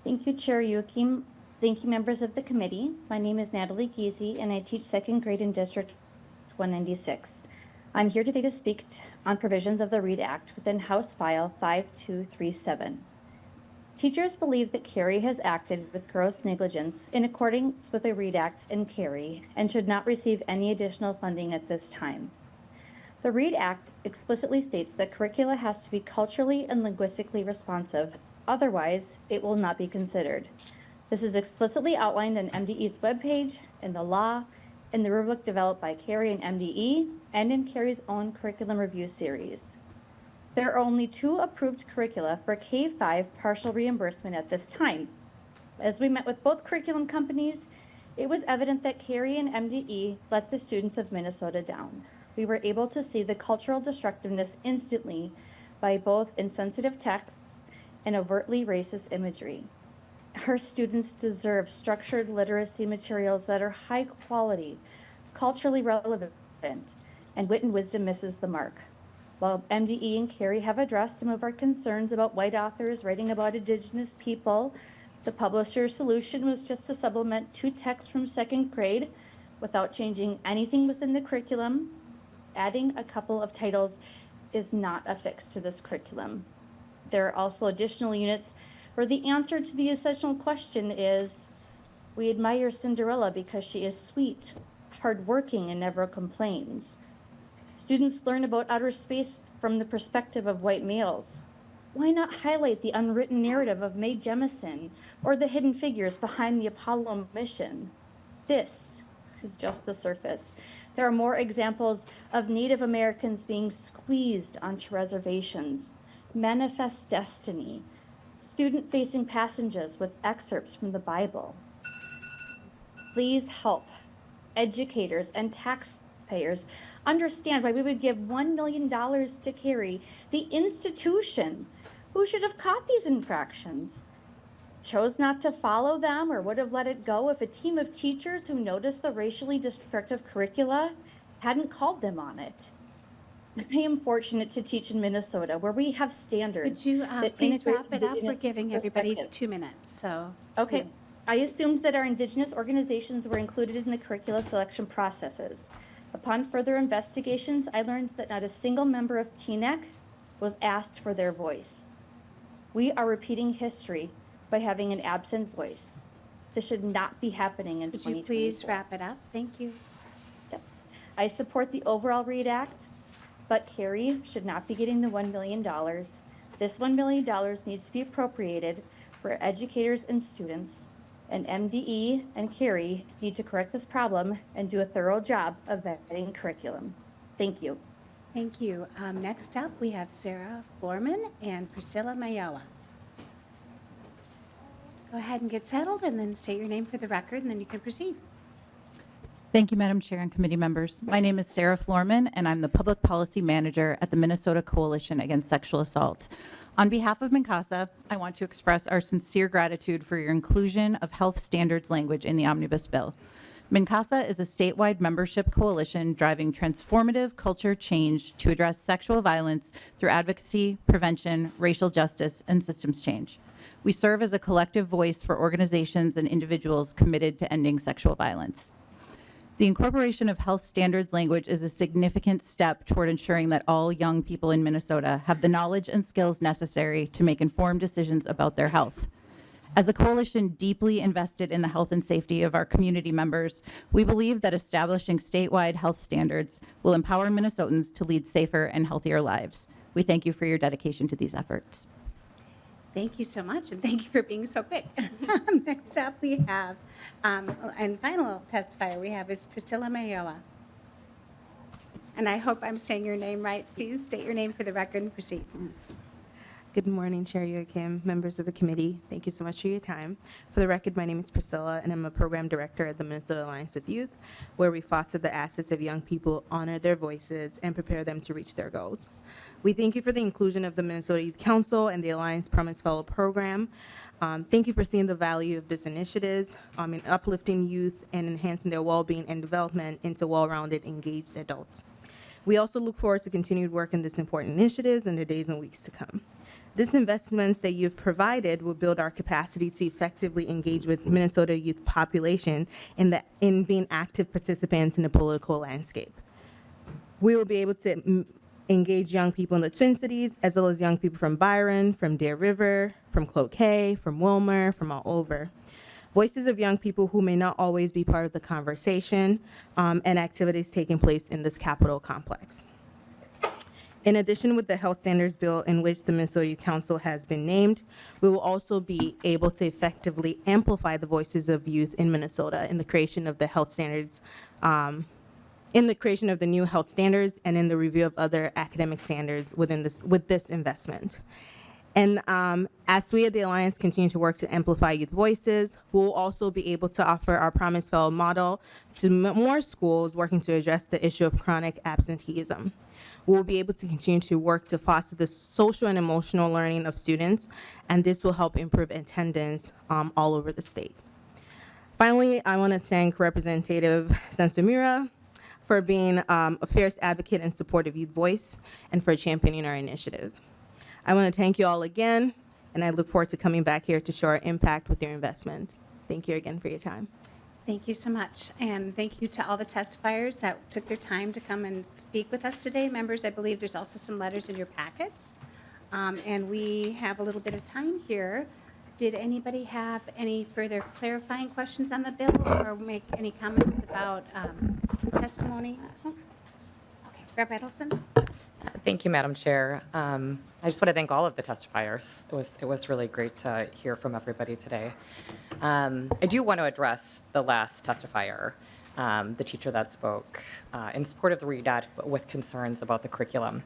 Thank you, Chair Youakim. Thank you, members of the committee. My name is Natalie Giese, and I teach second grade in District 196. I'm here today to speak on provisions of the READ Act within House File 5237. Teachers believe that Carey has acted with gross negligence in accordance with the READ Act and Carey and should not receive any additional funding at this time. The READ Act explicitly states that curricula has to be culturally and linguistically responsive, otherwise it will not be considered. This is explicitly outlined in MDE's webpage, in the law, in the rubric developed by Carey and MDE, and in Carey's own curriculum review series. There are only 2 approved curricula for K-5 partial reimbursement at this time. As we met with both curriculum companies, it was evident that Carey and MDE let the students of Minnesota down. We were able to see the cultural destructiveness instantly by both insensitive texts and overtly racist imagery. Our students deserve structured literacy materials that are high quality, culturally relevant, and wit and wisdom misses the mark. While MDE and Carey have addressed some of our concerns about white authors writing about Indigenous people, the publisher's solution was just to supplement 2 texts from second grade without changing anything within the curriculum. Adding a couple of titles is not a fix to this curriculum. There are also additional units where the answer to the essential question is, we admire Cinderella because she is sweet, hardworking, and never complains. Students learn about outer space from the perspective of white males. Why not highlight the unwritten narrative of Mae Jemison or the hidden figures behind the Apollo mission? This is just the surface. There are more examples of Native Americans being squeezed onto reservations, manifest destiny, student-facing passages with excerpts from the Bible. Please help educators and taxpayers understand why we would give $1 million to Carrie, the institution who should have caught these infractions, chose not to follow them, or would have let it go if a team of teachers who noticed the racially destructive curricula hadn't called them on it. I am fortunate to teach in Minnesota, where we have standards. Could you that please integrate wrap it up? We're Indigenous giving everybody perspectives. 2 minutes, so. Okay. I assumed that our Indigenous organizations were included in the curricula selection processes. Upon further investigations, I learned that not a single member of TNEC was asked for their voice. We are repeating history by having an absent voice. This should not be happening in 2024. Could you please wrap it up? Thank you. Yes. I support the overall READ Act, but Carrie should not be getting the $1 million. This $1 million needs to be appropriated for educators and students, and MDE and Carrie need to correct this problem and do a thorough job of vetting curriculum. Thank you. Thank you. Next up, we have Sarah Florman and Priscilla Mayowa. Go ahead and get settled and then state your name for the record, and then you can proceed. Thank you, Madam Chair and committee members. My name is Sarah Florman, and I'm the Public Policy Manager at the Minnesota Coalition Against Sexual Assault. On behalf of MNCASA, I want to express our sincere gratitude for your inclusion of health standards language in the omnibus bill. MNCASA is a statewide membership coalition driving transformative culture change to address sexual violence through advocacy, prevention, racial justice, and systems change. We serve as a collective voice for organizations and individuals committed to ending sexual violence. The incorporation of health standards language is a significant step toward ensuring that all young people in Minnesota have the knowledge and skills necessary to make informed decisions about their health. As a coalition deeply invested in the health and safety of our community members, we believe that establishing statewide health standards will empower Minnesotans to lead safer and healthier lives. We thank you for your dedication to these efforts. Thank you so much, and thank you for being so quick. Next up, we have, and final testifier we have is Priscilla Mayowa. And I hope I'm saying your name right. Please state your name for the record and proceed. Good morning, Chair Youakim, members of the committee. Thank you so much for your time. For the record, my name is Priscilla, and I'm a program director at the Minnesota Alliance with Youth, where we foster the assets of young people, honor their voices, and prepare them to reach their goals. We thank you for the inclusion of the Minnesota Youth Council and the Alliance Promise Fellow program. Thank you for seeing the value of this initiatives in uplifting youth and enhancing their well-being and development into well-rounded, engaged adults. We also look forward to continued work in this important initiatives in the days and weeks to come. These investments that you've provided will build our capacity to effectively engage with Minnesota youth population in being active participants in the political landscape. We will be able to engage young people in the Twin Cities, as well as young people from Byron, from Deer River, from Cloquet, from Wilmer, from all over. Voices of young people who may not always be part of the conversation and activities taking place in this Capitol complex. In addition, with the health standards bill in which the Minnesota Youth Council has been named, we will also be able to effectively amplify the voices of youth in Minnesota in the creation of the health standards, in the creation of the new health standards, and in the review of other academic standards with this investment. And as we at the Alliance continue to work to amplify youth voices, we'll also be able to offer our Promise Fellow model to more schools working to address the issue of chronic absenteeism. We'll be able to continue to work to foster the social and emotional learning of students, and this will help improve attendance all over the state. Finally, I want to thank Representative Sansamira for being a fierce advocate and supportive youth voice and for championing our initiatives. I want to thank you all again, and I look forward to coming back here to show our impact with your investments. Thank you again for your time. Thank you so much, and thank you to all the testifiers that took their time to come and speak with us today. Members, I believe there's also some letters in your packets, and we have a little bit of time here. Did anybody have any further clarifying questions on the bill or make any comments about testimony? Okay, Rep. Edelson? Thank you, Madam Chair. I just want to thank all of the testifiers. It was really great to hear from everybody today. I do want to address the last testifier, the teacher that spoke in support of the READ Act, but with concerns about the curriculum.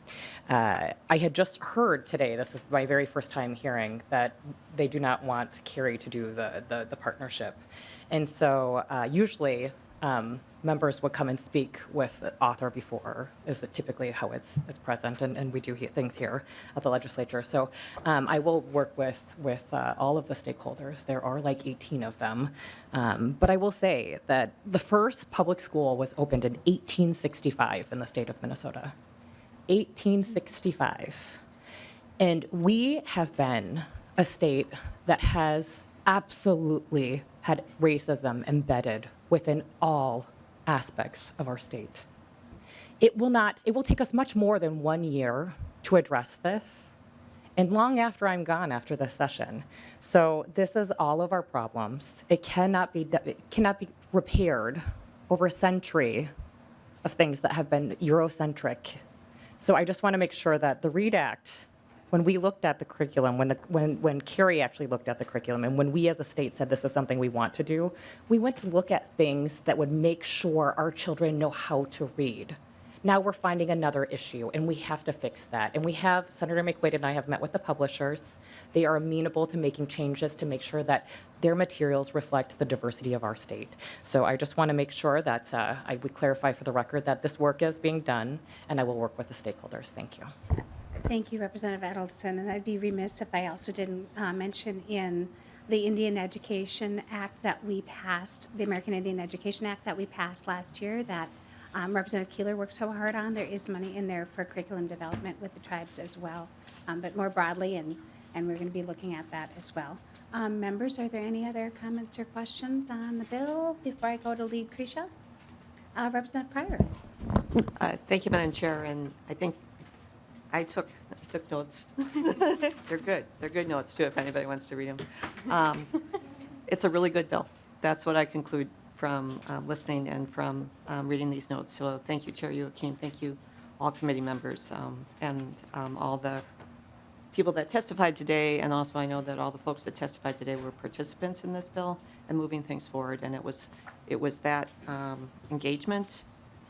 I had just heard today, this is my very first time hearing, that they do not want Carrie to do the partnership. And so usually members would come and speak with the author before, is typically how it's present, and we do things here at the legislature. So I will work with all of the stakeholders. There are like 18 of them. But I will say that the first public school was opened in 1865 in the state of Minnesota. 1865. And we have been a state that has absolutely had racism embedded within all aspects of our state. It will take us much more than 1 year to address this, and long after I'm gone after this session. So this is all of our problems. It cannot be repaired over a century of things that have been Eurocentric. So I just want to make sure that the READ Act, when we looked at the curriculum, when Carrie actually looked at the curriculum, and when we as a state said this is something we want to do, we went to look at things that would make sure our children know how to read. Now we're finding another issue, and we have to fix that. And we have, Senator McWade and I have met with the publishers. They are amenable to making changes to make sure that their materials reflect the diversity of our state. So I just want to make sure that I would clarify for the record that this work is being done, and I will work with the stakeholders. Thank you. Thank you, Representative Edelson. And I'd be remiss if I also didn't mention in the Indian Education Act that we passed, the American Indian Education Act that we passed last year that Representative Keeler worked so hard on. There is money in there for curriculum development with the tribes as well, but more broadly, and we're going to be looking at that as well. Members, are there any other comments or questions on the bill before I go to Lead Krisha? Representative Pryor. Thank you, Madam Chair, and I think I took notes. They're good. They're good notes, too, if anybody wants to read them. It's a really good bill. That's what I conclude from listening and from reading these notes. So thank you, Chair Youakim. Thank you, all committee members, and all the people that testified today. And also, I know that all the folks that testified today were participants in this bill and moving things forward. And it was that engagement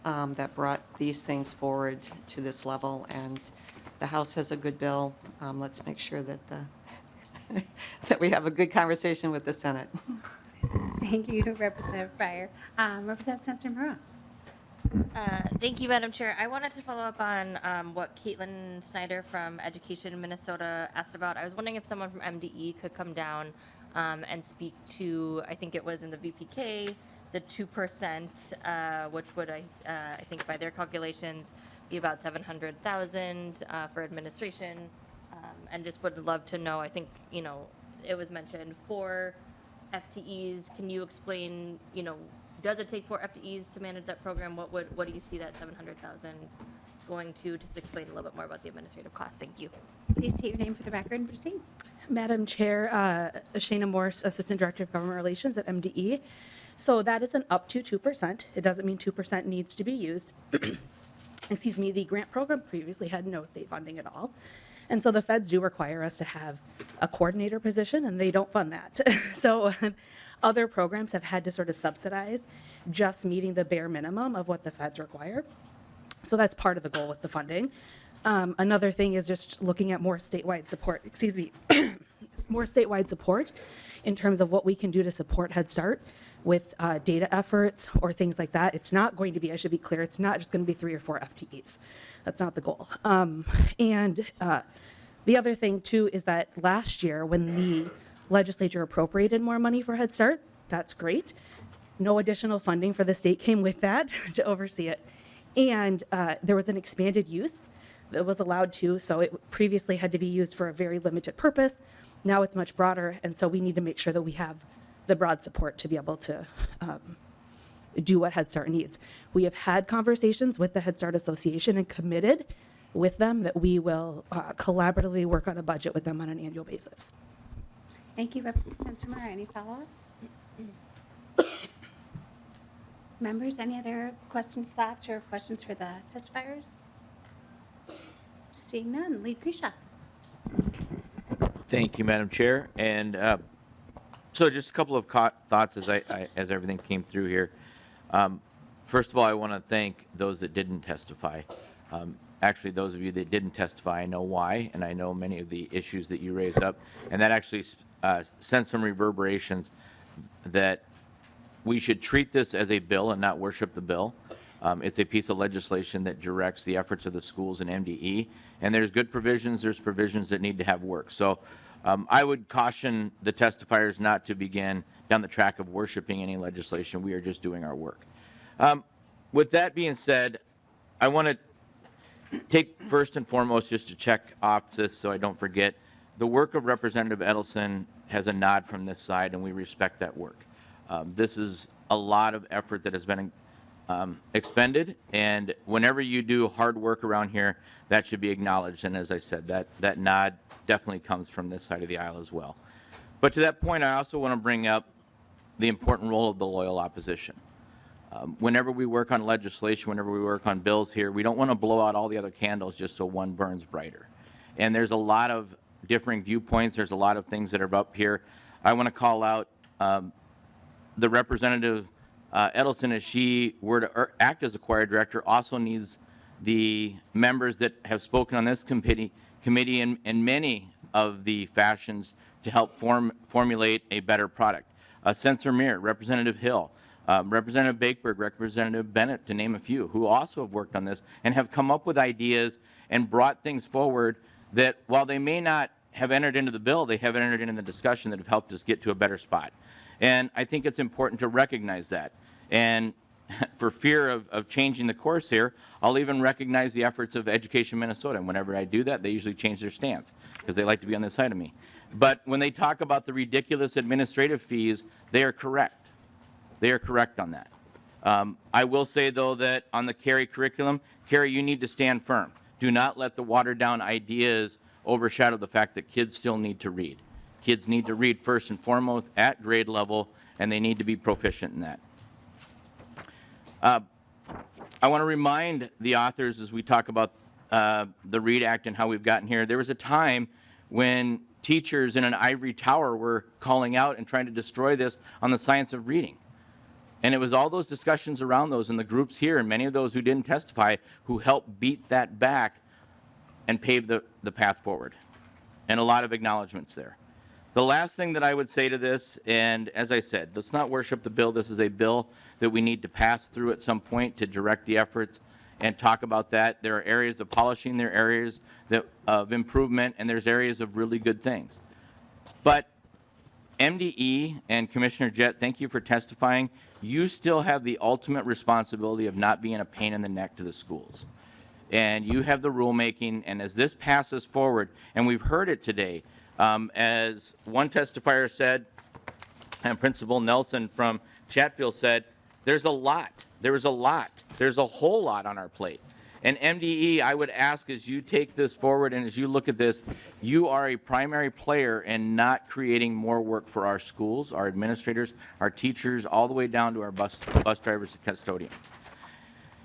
that brought these things forward to this level. And the House has a good bill. Let's make sure that that we have a good conversation with the Senate. Thank you, Representative Pryor. Representative Spencer-Murrah. Thank you, Madam Chair. I wanted to follow up on what Caitlin Snyder from Education Minnesota asked about. I was wondering if someone from MDE could come down and speak to, I think it was in the VPK, the 2%, which would, I think by their calculations, be about $700,000 for administration, and just would love to know, I think, it was mentioned 4 FTEs. Can you explain, does it take 4 FTEs to manage that program? What do you see that $700,000 going to? Just explain a little bit more about the administrative costs. Thank you. Please state your name for the record and proceed. Madam Chair, Shana Morse, Assistant Director of Government Relations at MDE. So that is an up to 2%. It doesn't mean 2% needs to be used. Excuse me, the grant program previously had no state funding at all. And so the feds do require us to have a coordinator position, and they don't fund that. So other programs have had to sort of subsidize just meeting the bare minimum of what the feds require. So that's part of the goal with the funding. Another thing is just looking at more statewide support, more statewide support in terms of what we can do to support Head Start with data efforts or things like that. It's not going to be, I should be clear, it's not just going to be 3 or 4 FTEs. That's not the goal. And the other thing too is that last year when the legislature appropriated more money for Head Start, that's great. No additional funding for the state came with that to oversee it. And there was an expanded use that was allowed to, so it previously had to be used for a very limited purpose. Now it's much broader, and so we need to make sure that we have the broad support to be able to do what Head Start needs. We have had conversations with the Head Start Association and committed with them that we will collaboratively work on a budget with them on an annual basis. Thank you, Representative Spencer-Murrah. Any follow-up? Members, any other questions, thoughts, or questions for the testifiers? Seeing none, Lead Grisha. Thank you, Madam Chair. And so just a couple of thoughts as everything came through here. First of all, I want to thank those that didn't testify. Actually, those of you that didn't testify, I know why, and I know many of the issues that you raised up. And that actually sends some reverberations that we should treat this as a bill and not worship the bill. It's a piece of legislation that directs the efforts of the schools and MDE. And there's good provisions, there's provisions that need to have work. So I would caution the testifiers not to begin down the track of worshiping any legislation. We are just doing our work. With that being said, I want to take first and foremost just to check off this so I don't forget. The work of Representative Edelson has a nod from this side, and we respect that work. This is a lot of effort that has been expended, and whenever you do hard work around here, that should be acknowledged. And as I said, that nod definitely comes from this side of the aisle as well. But to that point, I also want to bring up the important role of the loyal opposition. Whenever we work on legislation, whenever we work on bills here, we don't want to blow out all the other candles just so one burns brighter. And there's a lot of differing viewpoints. There's a lot of things that are up here. I want to call out the Representative Edelson, as she were to act as a choir director, also needs the members that have spoken on this committee in many of the fashions to help formulate a better product. Senator Meir, Representative Hill, Representative Bakeberg, Representative Bennett, to name a few, who also have worked on this and have come up with ideas and brought things forward that, while they may not have entered into the bill, they have entered into the discussion that have helped us get to a better spot. And I think it's important to recognize that. And for fear of changing the course here, I'll even recognize the efforts of Education Minnesota. And whenever I do that, they usually change their stance because they like to be on this side of me. But when they talk about the ridiculous administrative fees, they are correct. They are correct on that. I will say, though, that on the Carey curriculum, Carey, you need to stand firm. Do not let the watered-down ideas overshadow the fact that kids still need to read. Kids need to read first and foremost at grade level, and they need to be proficient in that. I want to remind the authors, as we talk about the READ Act and how we've gotten here, there was a time when teachers in an ivory tower were calling out and trying to destroy this on the science of reading. And it was all those discussions around those and the groups here and many of those who didn't testify who helped beat that back and pave the path forward. And a lot of acknowledgments there. The last thing that I would say to this, and as I said, let's not worship the bill. This is a bill that we need to pass through at some point to direct the efforts and talk about that. There are areas of polishing, there are areas of improvement, and there's areas of really good things. But MDE and Commissioner Jett, thank you for testifying. You still have the ultimate responsibility of not being a pain in the neck to the schools. And you have the rulemaking, and as this passes forward, and we've heard it today, as one testifier said, and Principal Nelson from Chatfield said, there's a lot. There's a whole lot on our plate. And MDE, I would ask, as you take this forward and as you look at this, you are a primary player in not creating more work for our schools, our administrators, our teachers, all the way down to our bus drivers and custodians.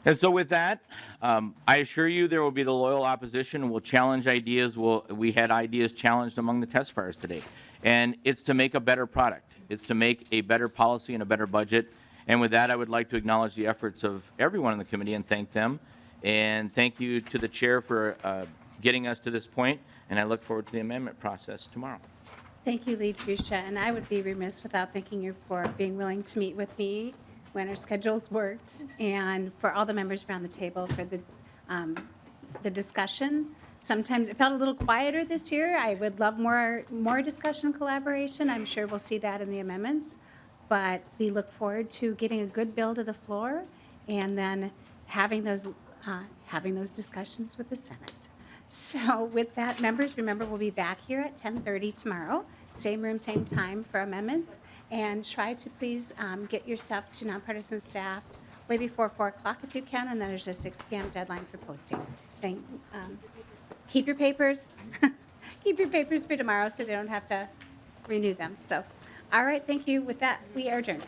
And so with that, I assure you there will be the loyal opposition. We'll challenge ideas. We had ideas challenged among the testifiers today. And it's to make a better product. It's to make a better policy and a better budget. And with that, I would like to acknowledge the efforts of everyone in the committee and thank them. And thank you to the chair for getting us to this point. And I look forward to the amendment process tomorrow. Thank you, Lead Grisha. And I would be remiss without thanking you for being willing to meet with me when our schedules worked, and for all the members around the table for the discussion. Sometimes it felt a little quieter this year. I would love more discussion and collaboration. I'm sure we'll see that in the amendments. But we look forward to getting a good bill to the floor and then having those discussions with the Senate. So with that, members, remember we'll be back here at 10:30 tomorrow, same room, same time for amendments. And try to please get your stuff to nonpartisan staff way before 4 o'clock if you can, and then there's a 6 p.m. deadline for posting. Keep your papers. Keep your papers for tomorrow so they don't have to renew them. So, all right, thank you. With that, we are adjourned.